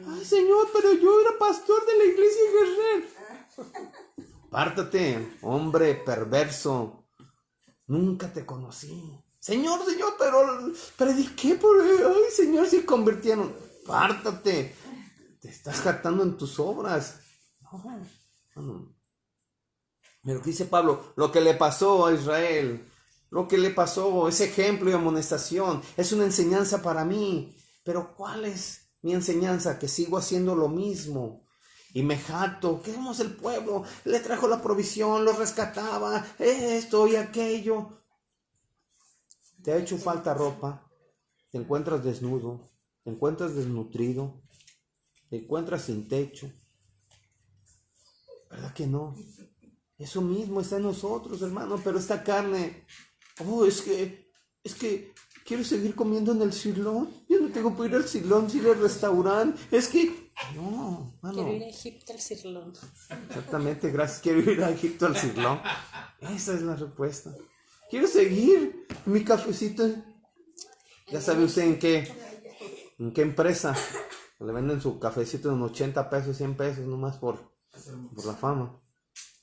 Ay, Señor, pero yo era pastor de la iglesia de Guerrero. Pártate, hombre perverso. Nunca te conocí. Señor, pero prediqué por... Ay, Señor, se convirtieron. Pártate. Te estás jactando en tus obras. No. Pero dice Pablo, lo que le pasó a Israel, lo que le pasó, ese ejemplo y amonestación, es una enseñanza para mí. Pero ¿cuál es mi enseñanza, que sigo haciendo lo mismo. Y me jacto, que somos el pueblo, le trajo la provisión, lo rescataba, esto y aquello. Te ha hecho falta ropa, te encuentras desnudo, te encuentras desnutrido, te encuentras sin techo. ¿Verdad que no? Eso mismo está en nosotros, hermano, pero esta carne, es que quiero seguir comiendo en el Silón. Yo no tengo que ir al Silón, ir al restaurante. Es que, no, hermano. Quiero ir a Egipto al Silón. Exactamente, gracias. Quiero ir a Egipto al Silón. Esa es la respuesta. Quiero seguir mi cafecito. Ya sabe usted en qué empresa le venden su cafecito en 80 pesos, 100 pesos, nomás por la fama.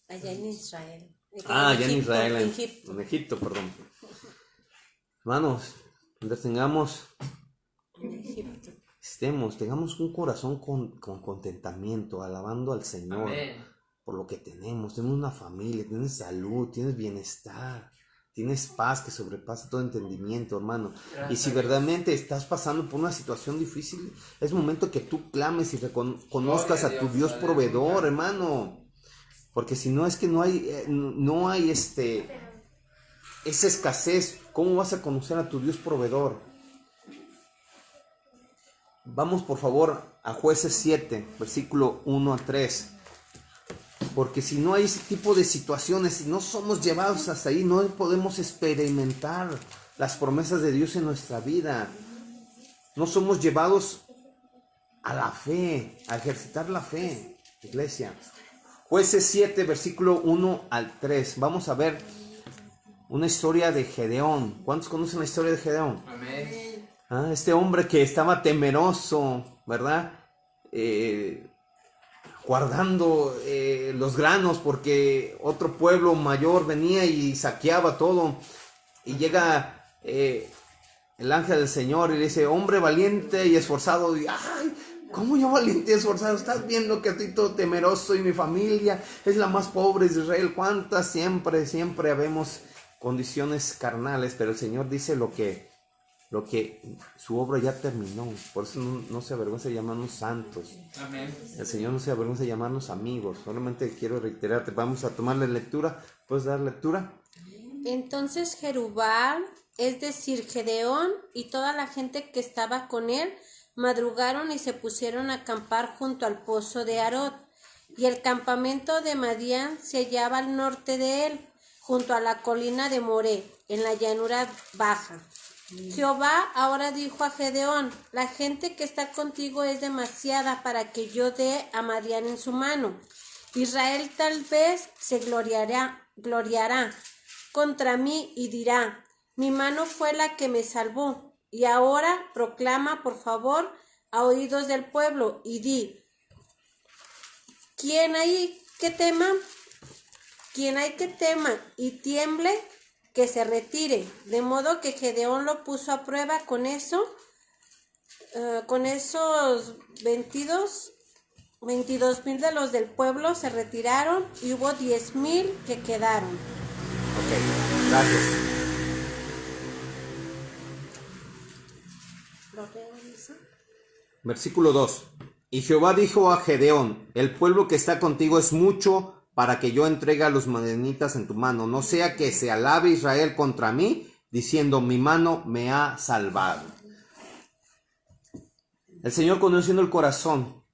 Allá en Israel. Allá en Israel, Egipto. en Egipto, perdón. Hermanos, mientras tengamos tengamos un corazón con contentamiento, alabando al Señor. Amén. Por lo que tenemos una familia, tienes salud, tienes bienestar, tienes paz que sobrepasa todo entendimiento, hermano. Gracias. Y si verdaderamente estás pasando por una situación difícil, es momento que tú clames y reconozcas a tu Dios proveedor, hermano. Porque si no, es que no hay esa escasez. ¿Cómo vas a conocer a tu Dios proveedor? Vamos por favor a Jueces 7, versículo 1 a 3. Porque si no hay ese tipo de situaciones, si no somos llevados hasta ahí, no podemos experimentar las promesas de Dios en nuestra vida. No somos llevados a la fe, a ejercitar la fe, iglesia. Jueces 7, versículo 1 al 3. Vamos a ver una historia de Gedeón. ¿Cuántos conocen la historia de Gedeón? Amén. Este hombre que estaba temeroso, ¿verdad? Guardando los granos porque otro pueblo mayor venía y saqueaba todo. Y llega el ángel del Señor y le dice, hombre valiente y esforzado. Y, ¡ay! ¿Cómo yo valiente y esforzado? Estás viendo que estoy todo temeroso y mi familia es la más pobre de Israel. ¿Cuántas? Siempre habemos condiciones carnales, pero el Señor dice lo que su obra ya terminó. Por eso no se avergüenza de llamarnos santos. Amén. El Señor no se avergüenza de llamarnos amigos. Solamente quiero reiterarte, vamos a tomarle lectura. ¿Puedes dar lectura? Entonces Jerubbaal, es decir, Gedeón y toda la gente que estaba con él, madrugaron y se pusieron a acampar junto al pozo de Arot. Y el campamento de Madián se hallaba al norte de él, junto a la colina de Moré, en la llanura baja. Jehová ahora dijo a Gedeón, la gente que está contigo es demasiada para que yo dé a Madián en su mano. Israel tal vez se gloriará contra mí y dirá, mi mano fue la que me salvó. Y ahora proclama, por favor, a oídos del pueblo y di, ¿quién hay que tema y tiemble, que se retire? De modo que Gedeón lo puso a prueba con esos 22,000 de los del pueblo se retiraron y hubo 10,000 que quedaron. Ok, gracias. Versículo 2. Y Jehová dijo a Gedeón, el pueblo que está contigo es mucho para que yo entregue a los madianitas en tu mano. No sea que se alabe Israel contra mí, diciendo, mi mano me ha salvado. El Señor, conociendo el corazón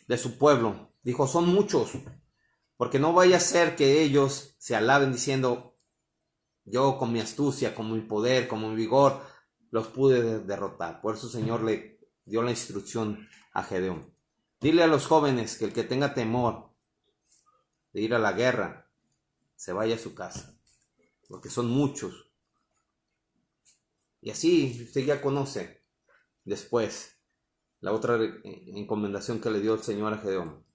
de su pueblo, dijo, son muchos, porque no vaya a ser que ellos se alaben diciendo, yo con mi astucia, con mi poder, con mi vigor, los pude derrotar. Por eso el Señor le dio la instrucción a Gedeón. Dile a los jóvenes que el que tenga temor de ir a la guerra, se vaya a su casa, porque son muchos. Y así usted ya conoce después la otra encomendación que le dio el Señor a Gedeón.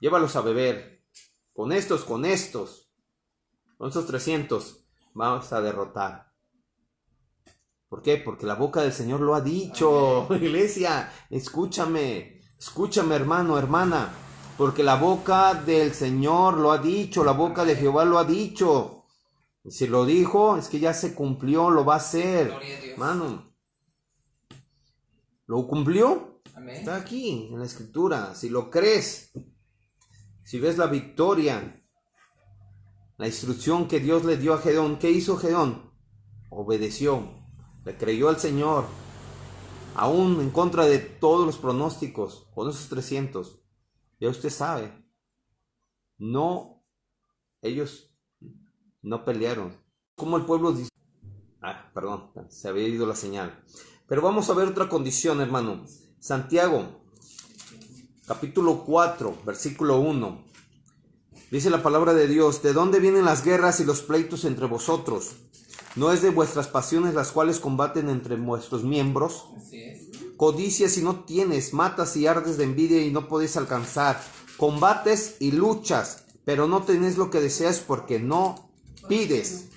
Llévalos a beber, con estos 300 vamos a derrotar. ¿Por qué? Porque la boca del Señor lo ha dicho. Iglesia, escúchame hermano, hermana. Porque la boca del Señor lo ha dicho, la boca de Jehová lo ha dicho. Y si lo dijo, es que ya se cumplió, lo va a hacer. Hermano, ¿lo cumplió? Amén. Está aquí en la escritura. Si lo crees, si ves la victoria, la instrucción que Dios le dio a Gedeón, ¿qué hizo Gedeón? Obedeció, le creyó al Señor, aún en contra de todos los pronósticos, con esos 300. Ya usted sabe, ellos no pelearon. Como el pueblo dice, perdón, se había ido la señal. Pero vamos a ver otra condición, hermano. Santiago, capítulo 4, versículo 1. Dice la palabra de Dios: ¿de dónde vienen las guerras y los pleitos entre vosotros? ¿No es de vuestras pasiones las cuales combaten entre vuestros miembros? Así es. Codicias y no tienes, matas y ardes de envidia y no podéis alcanzar. Combates y luchas, pero no tenés lo que deseas porque no pides.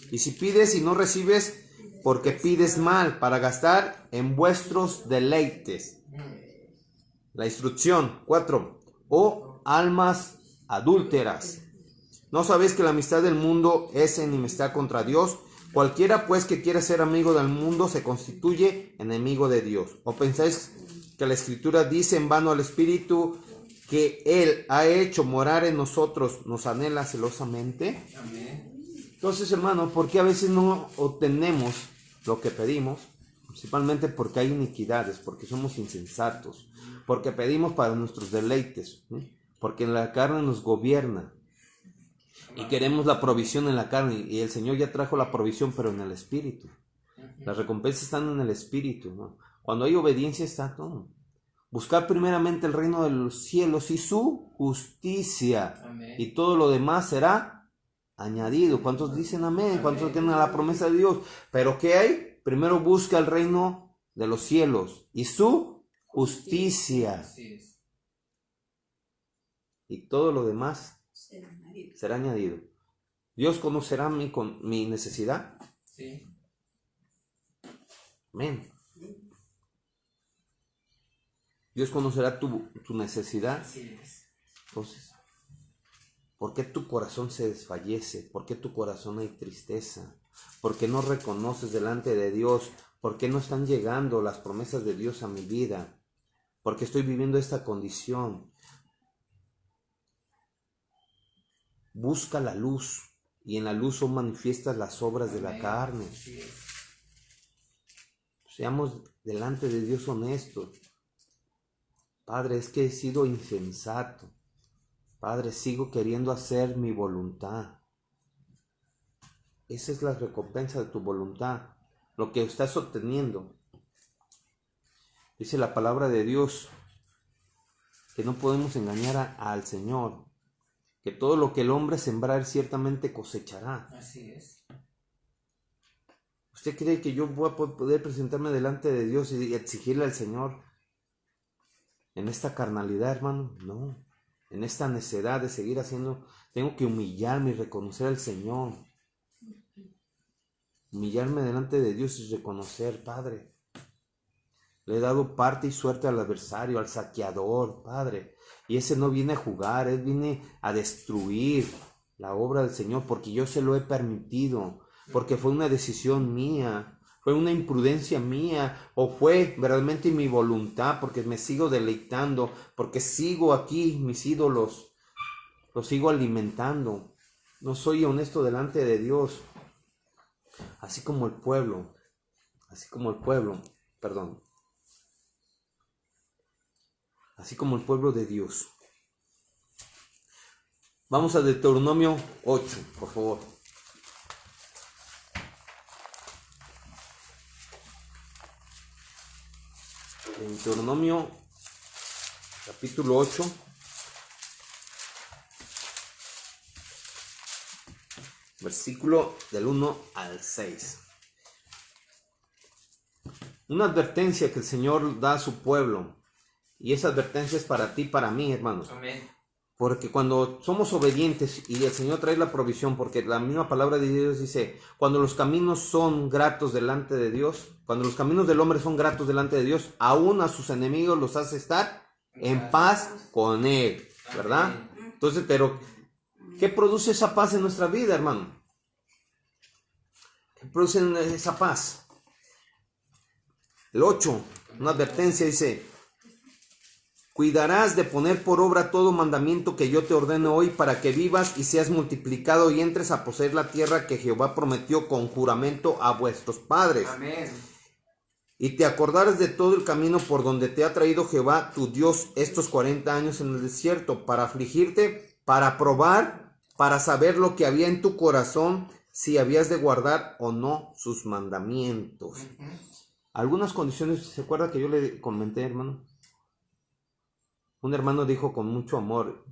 Y si pides y no recibes, porque pides mal, para gastar en vuestros deleites. La instrucción 4. Oh almas adúlteras, ¿no sabéis que la amistad del mundo es enemistad contra Dios? Cualquiera pues que quiera ser amigo del mundo se constituye enemigo de Dios. ¿O pensáis que la Escritura dice en vano al Espíritu que Él ha hecho morar en nosotros, nos anhela celosamente? Amén. Entonces, hermano, ¿por qué a veces no obtenemos lo que pedimos? Principalmente porque hay iniquidades, porque somos insensatos, porque pedimos para nuestros deleites, porque la carne nos gobierna y queremos la provisión en la carne, y el Señor ya trajo la provisión, pero en el Espíritu. Las recompensas están en el Espíritu, ¿no? Cuando hay obediencia está todo. Buscar primeramente el reino de los cielos y su justicia. Amén. Y todo lo demás será añadido. ¿Cuántos dicen amén? ¿Cuántos tienen la promesa de Dios? Pero ¿qué hay? Primero busca el reino de los cielos y su justicia. Así es. Y todo lo demás será añadido. Dios conocerá mi necesidad. Sí. Amén. Dios conocerá tu necesidad. Así es. Entonces, ¿por qué tu corazón se desfallece? ¿Por qué tu corazón hay tristeza? ¿Por qué no reconoces delante de Dios? ¿Por qué no están llegando las promesas de Dios a mi vida? ¿Por qué estoy viviendo esta condición? Busca la luz, y en la luz son manifiestas las obras de la carne. Así es. Seamos delante de Dios honestos. Padre, es que he sido insensato. Padre, sigo queriendo hacer mi voluntad. Esa es la recompensa de tu voluntad, lo que estás obteniendo. Dice la palabra de Dios que no podemos engañar al Señor, que todo lo que el hombre sembrar ciertamente cosechará. Así es. ¿Usted cree que yo voy a poder presentarme delante de Dios y exigirle al Señor en esta carnalidad, hermano? No. En esta necedad de seguir haciendo, tengo que humillarme y reconocer al Señor. Humillarme delante de Dios y reconocer: Padre, le he dado parte y suerte al adversario, al saqueador, Padre. Y ese no viene a jugar, él viene a destruir la obra del Señor, porque yo se lo he permitido, porque fue una decisión mía, fue una imprudencia mía, o fue verdaderamente mi voluntad, porque me sigo deleitando, porque sigo aquí, mis ídolos, los sigo alimentando. No soy honesto delante de Dios, así como el pueblo, así como el pueblo de Dios. Vamos a Deuteronomio 8, por favor. Deuteronomio capítulo 8. Versículo del 1 al 6. Una advertencia que el Señor da a su pueblo. Y esa advertencia es para ti, para mí, hermanos. Amén. Porque cuando somos obedientes y el Señor trae la provisión, porque la misma palabra de Dios dice: cuando los caminos son gratos delante de Dios, cuando los caminos del hombre son gratos delante de Dios, aún a sus enemigos los hace estar en paz con Él, ¿verdad? Entonces, pero ¿qué produce esa paz en nuestra vida, hermano? ¿Qué produce esa paz? El 8, una advertencia, dice: Cuidarás de poner por obra todo mandamiento que yo te ordeno hoy para que vivas y seas multiplicado y entres a poseer la tierra que Jehová prometió con juramento a vuestros padres. Amén. Y te acordares de todo el camino por donde te ha traído Jehová tu Dios estos 40 años en el desierto, para afligirte, para probar, para saber lo que había en tu corazón, si habías de guardar o no sus mandamientos. Algunas condiciones, ¿se acuerda que yo le comenté, hermano? Un hermano dijo con mucho amor: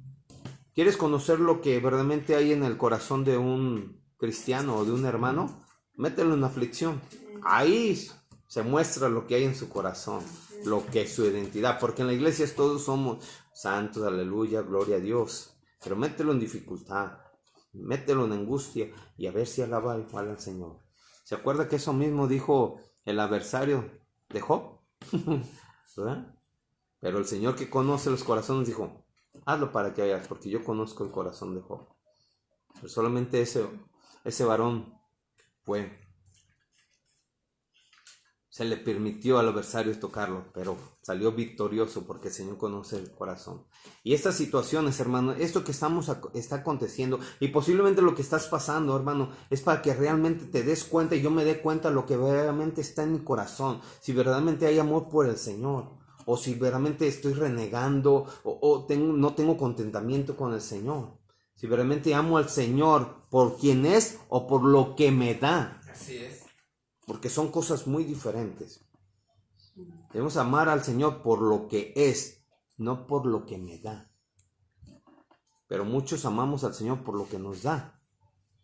¿quieres conocer lo que verdaderamente hay en el corazón de un cristiano o de un hermano? Mételo en aflicción. Ahí se muestra lo que hay en su corazón, lo que es su identidad, porque en la iglesia todos somos santos, aleluya, gloria a Dios, pero mételo en dificultad, mételo en angustia y a ver si alaba igual al Señor. ¿Se acuerda que eso mismo dijo el adversario de Job? ¿Verdad? Pero el Señor, que conoce los corazones, dijo: hazlo para que veas, porque yo conozco el corazón de Job. Pero solamente ese varón se le permitió al adversario tocarlo, pero salió victorioso porque el Señor conoce el corazón. Y estas situaciones, hermano, esto que está aconteciendo, y posiblemente lo que estás pasando, hermano, es para que realmente te des cuenta y yo me dé cuenta de lo que verdaderamente está en mi corazón, si verdaderamente hay amor por el Señor, o si verdaderamente estoy renegando, no tengo contentamiento con el Señor, si verdaderamente amo al Señor por quien es o por lo que me da. Así es. Porque son cosas muy diferentes. Debemos amar al Señor por lo que es, no por lo que me da. Pero muchos amamos al Señor por lo que nos da.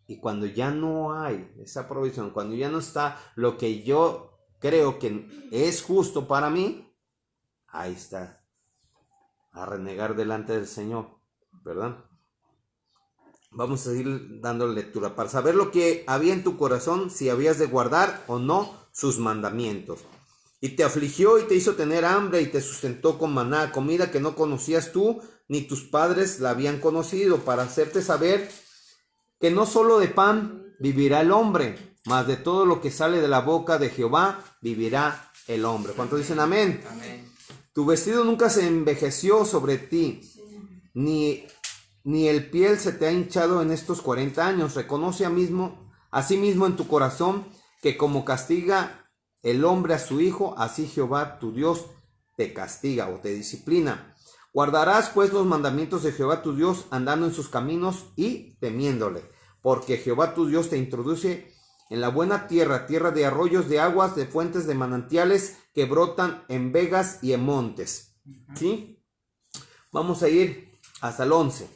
Y cuando ya no hay esa provisión, cuando ya no está lo que yo creo que es justo para mí, ahí está, a renegar delante del Señor, ¿verdad? Vamos a seguir dando lectura para saber lo que había en tu corazón, si habías de guardar o no sus mandamientos. Y te afligió y te hizo tener hambre y te sustentó con maná, comida que no conocías tú ni tus padres la habían conocido, para hacerte saber que no solo de pan vivirá el hombre, mas de todo lo que sale de la boca de Jehová vivirá el hombre. ¿Cuántos dicen amén? Amén. Tu vestido nunca se envejeció sobre ti, ni el piel se te ha hinchado en estos 40 años. Reconoce a sí mismo en tu corazón que como castiga el hombre a su hijo, así Jehová tu Dios te castiga o te disciplina. Guardarás pues los mandamientos de Jehová tu Dios, andando en sus caminos y temiéndole, porque Jehová tu Dios te introduce en la buena tierra, tierra de arroyos, de aguas, de fuentes, de manantiales que brotan en vegas y en montes. ¿Sí? Vamos a ir hasta el 11.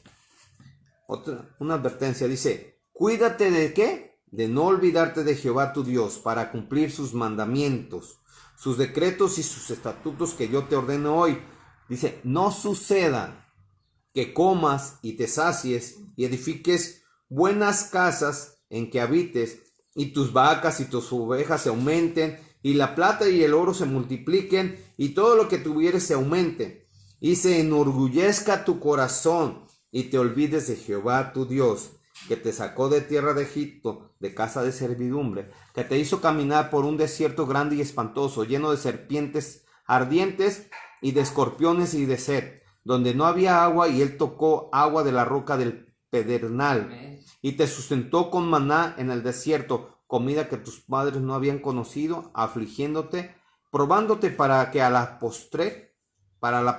Una advertencia, dice: cuídate de ¿qué? De no olvidarte de Jehová tu Dios, para cumplir sus mandamientos, sus decretos y sus estatutos que yo te ordeno hoy. Dice: no suceda que comas y te sacies y edifiques buenas casas en que habites, y tus vacas y tus ovejas se aumenten, y la plata y el oro se multipliquen, y todo lo que tuvieres se aumente, y se enorgullezca tu corazón, y te olvides de Jehová tu Dios, que te sacó de tierra de Egipto, de casa de servidumbre, que te hizo caminar por un desierto grande y espantoso, lleno de serpientes ardientes y de escorpiones y de sed, donde no había agua, y él tocó agua de la roca del pedernal. Amén. Y te sustentó con maná en el desierto, comida que tus padres no habían conocido, afligiéndote, probándote para la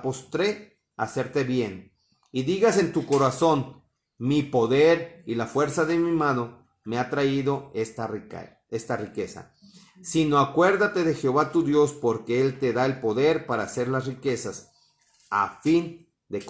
postre hacerte bien. Y digas en tu corazón: mi poder y la fuerza de mi mano me ha traído esta riqueza. Sino acuérdate de Jehová tu Dios, porque él te da el poder para hacer las riquezas, a fin de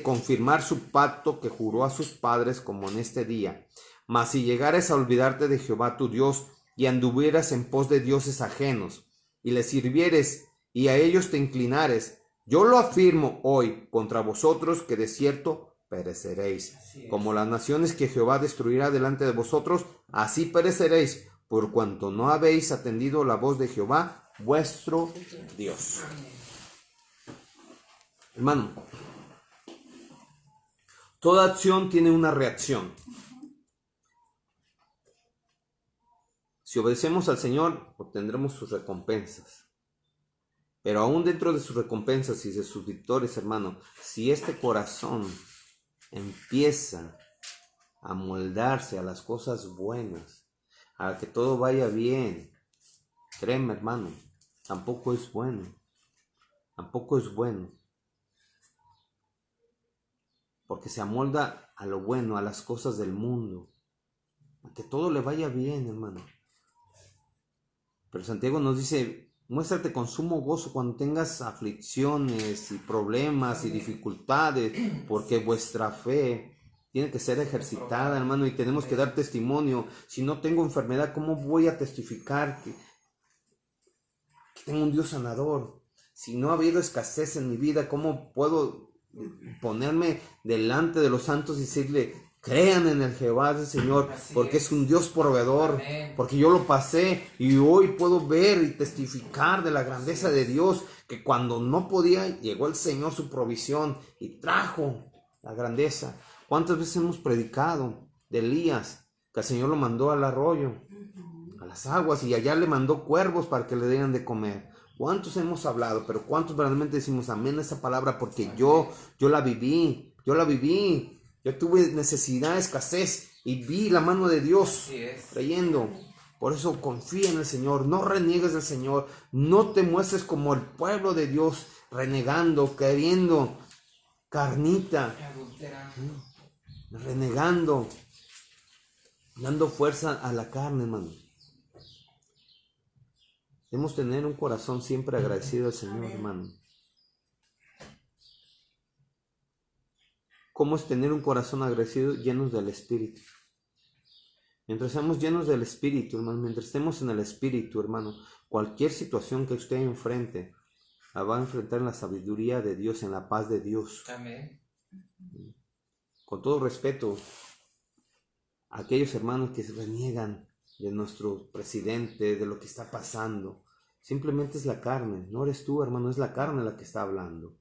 confirmar su pacto que juró a sus padres, como en este día. Mas si llegares a olvidarte de Jehová tu Dios, y anduvieras en pos de dioses ajenos, y les sirvieres, y a ellos te inclinares, yo lo afirmo hoy contra vosotros, que de cierto pereceréis. Como las naciones que Jehová destruirá delante de vosotros, así pereceréis, por cuanto no habéis atendido la voz de Jehová vuestro Dios. Hermano, toda acción tiene una reacción. Si obedecemos al Señor, obtendremos sus recompensas. Pero aún dentro de sus recompensas y de sus victorias, hermano, si este corazón empieza a moldarse a las cosas buenas, a que todo vaya bien, créeme, hermano, tampoco es bueno. Tampoco es bueno. Porque se amolda a lo bueno, a las cosas del mundo. A que todo le vaya bien, hermano. Pero Santiago nos dice, muéstrate con sumo gozo cuando tengas aflicciones y problemas y dificultades, porque vuestra fe tiene que ser ejercitada, hermano, y tenemos que dar testimonio. Si no tengo enfermedad, ¿cómo voy a testificar que tengo un Dios sanador? Si no ha habido escasez en mi vida, ¿cómo puedo ponerme delante de los santos y decirle, crean en el Jehová del Señor, porque es un Dios proveedor? Amén. Porque yo lo pasé y hoy puedo ver y testificar de la grandeza de Dios, que cuando no podía, llegó el Señor su provisión y trajo la grandeza. ¿Cuántas veces hemos predicado de Elías, que el Señor lo mandó al arroyo, a las aguas, y allá le mandó cuervos para que le dieran de comer? ¿Cuántos hemos hablado? Pero ¿cuántos verdaderamente decimos amén a esa palabra? Porque yo la viví. Yo tuve necesidad, escasez, y vi la mano de Dios creyendo. Por eso confía en el Señor, no reniegues del Señor, no te muestres como el pueblo de Dios, renegando, queriendo carnita, renegando, dando fuerza a la carne, hermano. Debemos tener un corazón siempre agradecido al Señor, hermano. ¿Cómo es tener un corazón agradecido? Llenos del Espíritu. Mientras seamos llenos del Espíritu, hermano, mientras estemos en el Espíritu, hermano, cualquier situación que usted enfrente, la va a enfrentar en la sabiduría de Dios, en la paz de Dios. Amén. Con todo respeto a aquellos hermanos que se reniegan de nuestro presidente, de lo que está pasando. Simplemente es la carne, no eres tú, hermano, es la carne la que está hablando.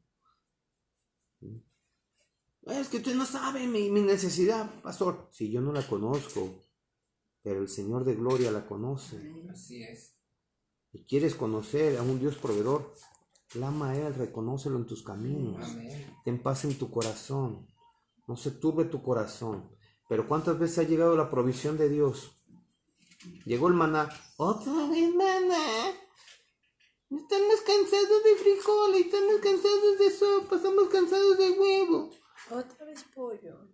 Es que usted no sabe mi necesidad, pastor. Si yo no la conozco, pero el Señor de gloria la conoce. Así es. Y quieres conocer a un Dios proveedor, clama a Él, reconócelo en tus caminos. Amén. Ten paz en tu corazón, no se turbe tu corazón. Pero ¿cuántas veces ha llegado la provisión de Dios? Llegó el maná. Otra vez maná. Estamos cansados de frijoles, estamos cansados de sopa, estamos cansados de huevo. Otra vez pollo.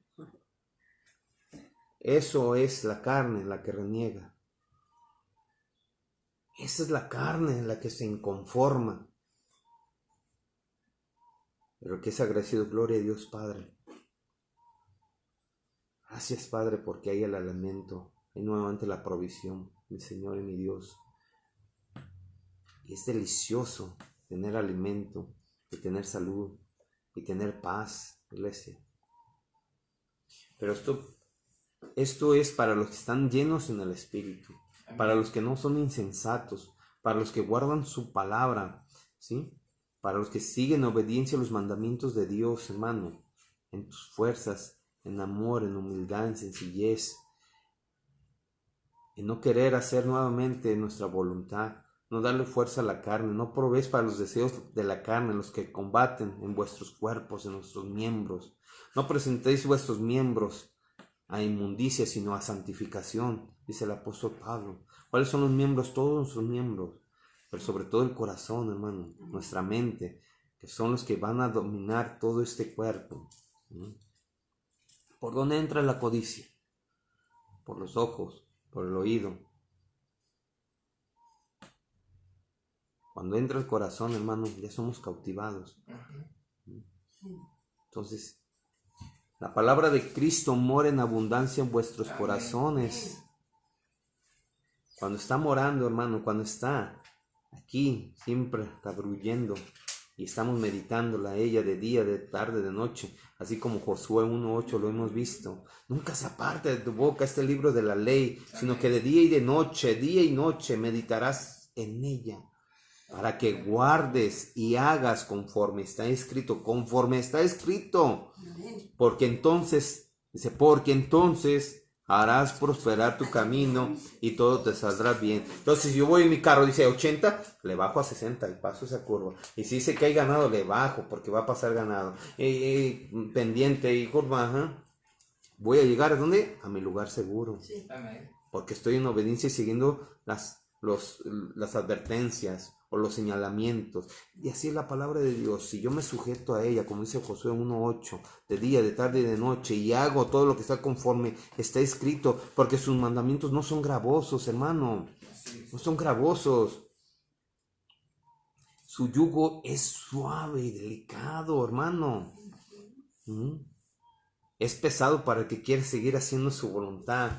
Eso es la carne la que reniega. Esa es la carne la que se inconforma. Pero que es agradecido, gloria a Dios Padre. Gracias Padre, porque hay el alimento, hay nuevamente la provisión, mi Señor y mi Dios. Y es delicioso tener alimento, y tener salud, y tener paz, iglesia. Pero esto es para los que están llenos en el Espíritu, para los que no son insensatos, para los que guardan su palabra, ¿sí? Para los que siguen en obediencia a los mandamientos de Dios, hermano, en tus fuerzas, en amor, en humildad, en sencillez, en no querer hacer nuevamente nuestra voluntad, no darle fuerza a la carne, no provees para los deseos de la carne, los que combaten en vuestros cuerpos, en nuestros miembros. No presentéis vuestros miembros a inmundicia, sino a santificación, dice el apóstol Pablo. ¿Cuáles son los miembros? Todos nuestros miembros, pero sobre todo el corazón, hermano, nuestra mente, que son los que van a dominar todo este cuerpo. ¿Por dónde entra la codicia? Por los ojos, por el oído. Cuando entra el corazón, hermano, ya somos cautivados. Entonces, la palabra de Cristo mora en abundancia en vuestros corazones. Cuando está morando, hermano, cuando está aquí, siempre tabruyendo, y estamos meditándola a ella de día, de tarde, de noche, así como Josué 1:8 lo hemos visto. Nunca se aparte de tu boca este libro de la ley, sino que de día y noche meditarás en ella, para que guardes y hagas conforme está escrito, porque entonces harás prosperar tu camino y todo te saldrá bien. Entonces, si yo voy en mi carro, dice 80, le bajo a 60 y paso esa curva. Y si dice que hay ganado, le bajo porque va a pasar ganado. Pendiente y curva, ajá. Voy a llegar a ¿dónde? A mi lugar seguro. Sí. Amén. Porque estoy en obediencia y siguiendo las advertencias o los señalamientos. Y así es la palabra de Dios. Si yo me sujeto a ella, como dice Josué 1:8, de día, de tarde y de noche, y hago todo lo que está conforme, está escrito, porque sus mandamientos no son gravosos, hermano. No son gravosos. Su yugo es suave y delicado, hermano. Es pesado para el que quiere seguir haciendo su voluntad.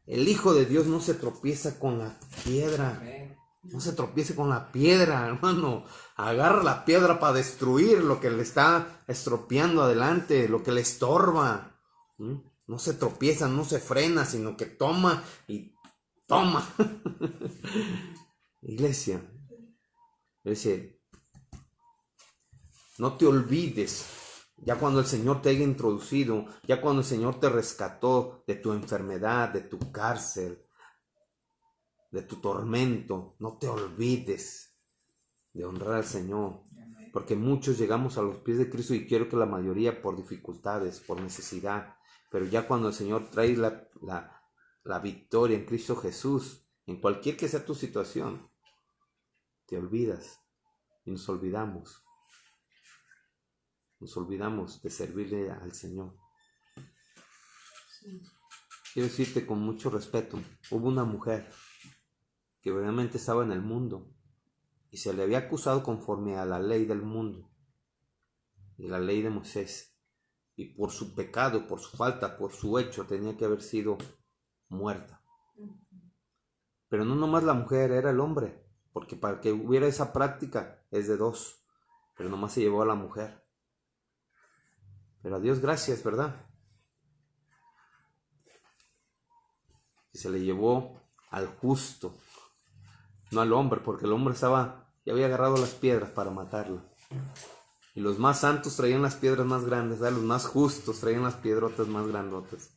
El Hijo de Dios no se tropieza con la piedra. No se tropiece con la piedra, hermano. Agarra la piedra para destruir lo que le está estropeando adelante, lo que le estorba. No se tropieza, no se frena, sino que toma y toma. Iglesia, no te olvides. Ya cuando el Señor te haya introducido, ya cuando el Señor te rescató de tu enfermedad, de tu cárcel, de tu tormento, no te olvides de honrar al Señor. Porque muchos llegamos a los pies de Cristo y quiero que la mayoría por dificultades, por necesidad. Pero ya cuando el Señor trae la victoria en Cristo Jesús, en cualquier que sea tu situación, te olvidas y nos olvidamos. Nos olvidamos de servirle al Señor. Quiero decirte con mucho respeto, hubo una mujer que verdaderamente estaba en el mundo y se le había acusado conforme a la ley del mundo y la ley de Moisés, y por su pecado, por su falta, por su hecho tenía que haber sido muerta. Pero no nomás la mujer, era el hombre, porque para que hubiera esa práctica es de dos, pero nomás se llevó a la mujer. Pero a Dios gracias, ¿verdad? Y se le llevó al justo, no al hombre, porque el hombre ya había agarrado las piedras para matarlo. Y los más santos traían las piedras más grandes, ¿verdad? Los más justos traían las piedrotas más grandotas.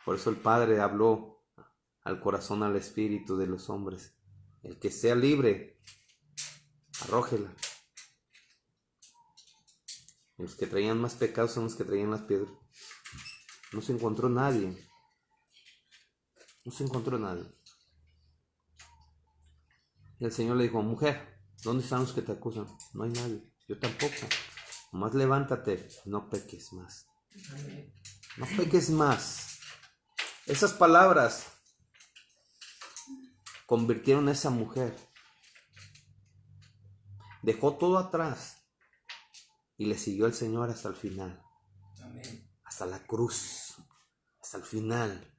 Por eso el Padre habló al corazón, al espíritu de los hombres. El que sea libre, arrójela. Los que traían más pecados son los que traían las piedras. No se encontró nadie. No se encontró nadie. Y el Señor le dijo, mujer, ¿dónde están los que te acusan? No hay nadie. Yo tampoco. Nomás levántate, no peques más. No peques más. Esas palabras convirtieron a esa mujer. Dejó todo atrás. Y le siguió al Señor hasta el final. Amén. Hasta la cruz. Hasta el final.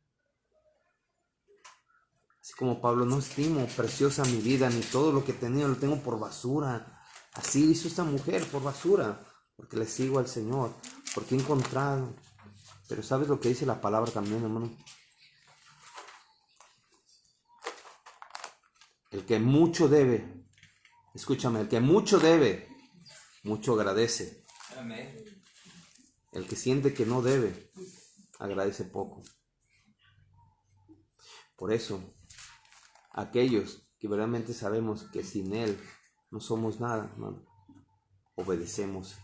Así como Pablo, no estimo preciosa mi vida, ni todo lo que tenía lo tengo por basura. Así hizo esta mujer, por basura. Porque le sigo al Señor. Porque he encontrado. Pero ¿sabes lo que dice la palabra también, hermano? El que mucho debe. Escúchame, el que mucho debe, mucho agradece. Amén. El que siente que no debe, agradece poco. Por eso, aquellos que verdaderamente sabemos que sin Él no somos nada, hermano, obedecemos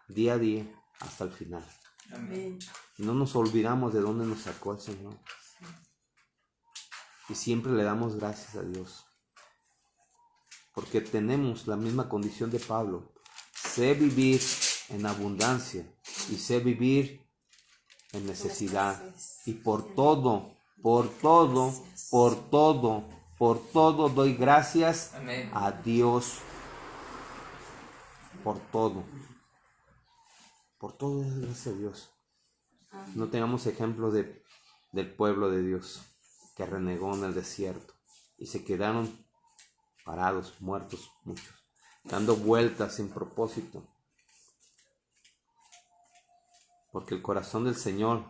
día a día hasta el final. Amén. No nos olvidamos de dónde nos sacó el Señor. Y siempre le damos gracias a Dios. Porque tenemos la misma condición de Pablo. Sé vivir en abundancia y sé vivir en necesidad. Y por todo doy gracias Amén. a Dios. Por todo. Por todo es gracias a Dios. No tengamos ejemplo del pueblo de Dios que renegó en el desierto y se quedaron parados, muertos muchos, dando vueltas sin propósito. Porque el corazón del Señor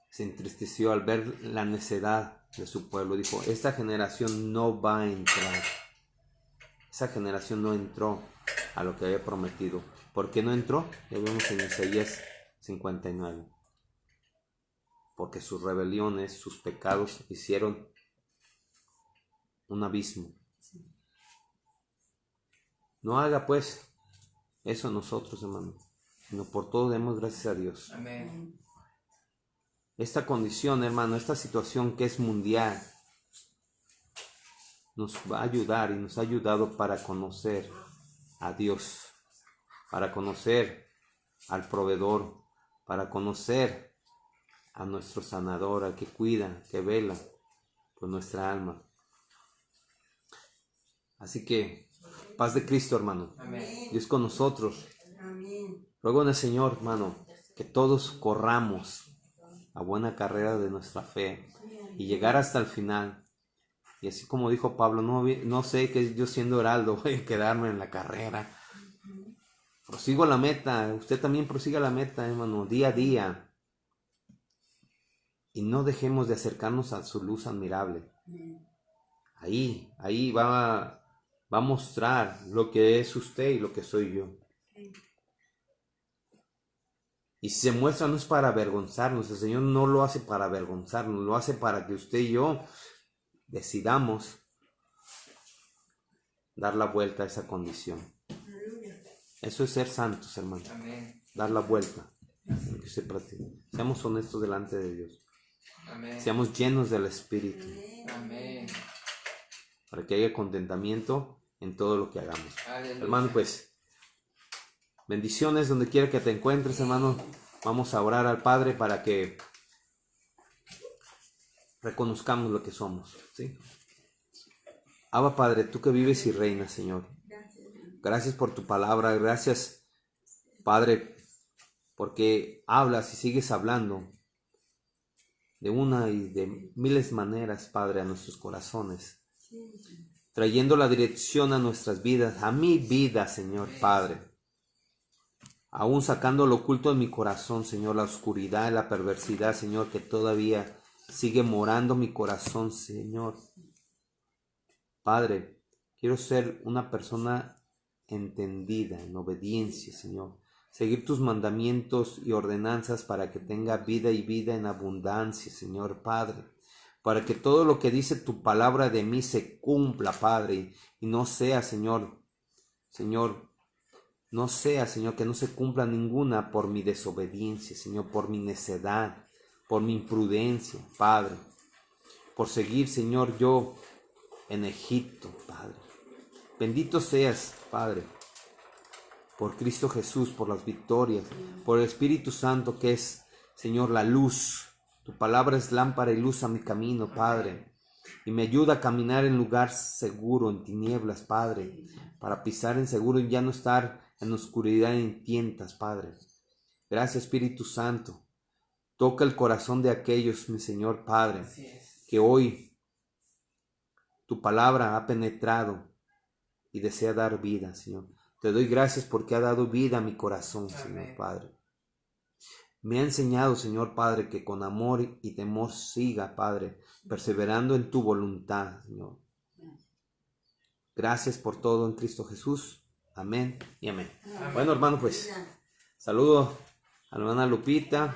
se entristeció al ver la necedad de su pueblo. Dijo, esta generación no va a entrar. Esa generación no entró a lo que había prometido. ¿Por qué no entró? Ya vemos en Isaías 59. Porque sus rebeliones, sus pecados hicieron un abismo. No haga pues eso nosotros, hermano, sino por todo demos gracias a Dios. Amén. Esta condición, hermano, esta situación que es mundial, nos va a ayudar y nos ha ayudado para conocer a Dios, para conocer al proveedor, para conocer a nuestro sanador, al que cuida, que vela por nuestra alma. Así que, paz de Cristo, hermano. Amén. Dios con nosotros. Ruego en el Señor, hermano, que todos corramos la buena carrera de nuestra fe y llegar hasta el final. Y así como dijo Pablo, no sé que yo siendo heraldo voy a quedarme en la carrera. Prosigo la meta, usted también prosiga la meta, hermano, día a día. Y no dejemos de acercarnos a su luz admirable. Ahí va a mostrar lo que es usted y lo que soy yo. Y si se muestra no es para avergonzarnos, el Señor no lo hace para avergonzarnos, lo hace para que usted y yo decidamos dar la vuelta a esa condición. Eso es ser santos, hermano. Amén. Dar la vuelta. Seamos honestos delante de Dios. Amén. Seamos llenos del Espíritu. Amén. Para que haya contentamiento en todo lo que hagamos. Aleluya. Hermano, pues, bendiciones donde quiera que te encuentres, hermano. Vamos a orar al Padre para que reconozcamos lo que somos, ¿sí? Abba Padre, tú que vives y reinas, Señor. Gracias por tu palabra. Gracias, Padre, porque hablas y sigues hablando de una y de miles maneras, Padre, a nuestros corazones. Trayendo la dirección a nuestras vidas, a mi vida, Señor Padre. Aún sacando lo oculto de mi corazón, Señor, la oscuridad y la perversidad, Señor, que todavía sigue morando mi corazón, Señor. Padre, quiero ser una persona entendida, en obediencia, Señor. Seguir tus mandamientos y ordenanzas para que tenga vida y vida en abundancia, Señor Padre. Para que todo lo que dice tu palabra de mí se cumpla, Padre, y no sea, Señor, no sea, Señor, que no se cumpla ninguna por mi desobediencia, Señor, por mi necedad, por mi imprudencia, Padre. Por seguir, Señor, yo en Egipto, Padre. Bendito seas, Padre, por Cristo Jesús, por las victorias, por el Espíritu Santo que es, Señor, la luz. Tu palabra es lámpara y luz a mi camino, Padre. Y me ayuda a caminar en lugar seguro, en tinieblas, Padre. Para pisar en seguro y ya no estar en oscuridad y en tientas, Padre. Gracias, Espíritu Santo. Toca el corazón de aquellos, mi Señor Padre, que hoy tu palabra ha penetrado y desea dar vida, Señor. Te doy gracias porque ha dado vida a mi corazón, Señor Padre. Me ha enseñado, Señor Padre, que con amor y temor siga, Padre, perseverando en tu voluntad, Señor. Gracias por todo en Cristo Jesús. Amén y amén. Bueno, hermano, pues, saludo a la hermana Lupita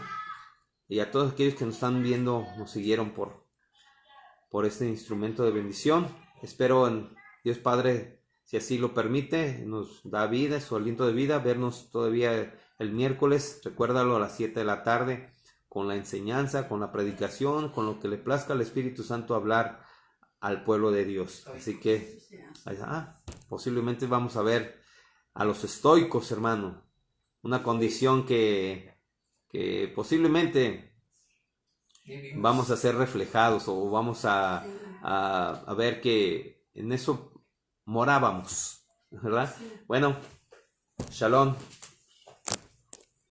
y a todos aquellos que nos están viendo, nos siguieron por este instrumento de bendición. Espero en Dios Padre, si así lo permite, nos da vida, su aliento de vida, vernos todavía el miércoles, recuérdalo a las 7 de la tarde, con la enseñanza, con la predicación, con lo que le plazca al Espíritu Santo hablar al pueblo de Dios. Así que, posiblemente vamos a ver a los estoicos, hermano, una condición que posiblemente vamos a ser reflejados o vamos a ver que en eso morábamos, ¿verdad? Bueno, shalom.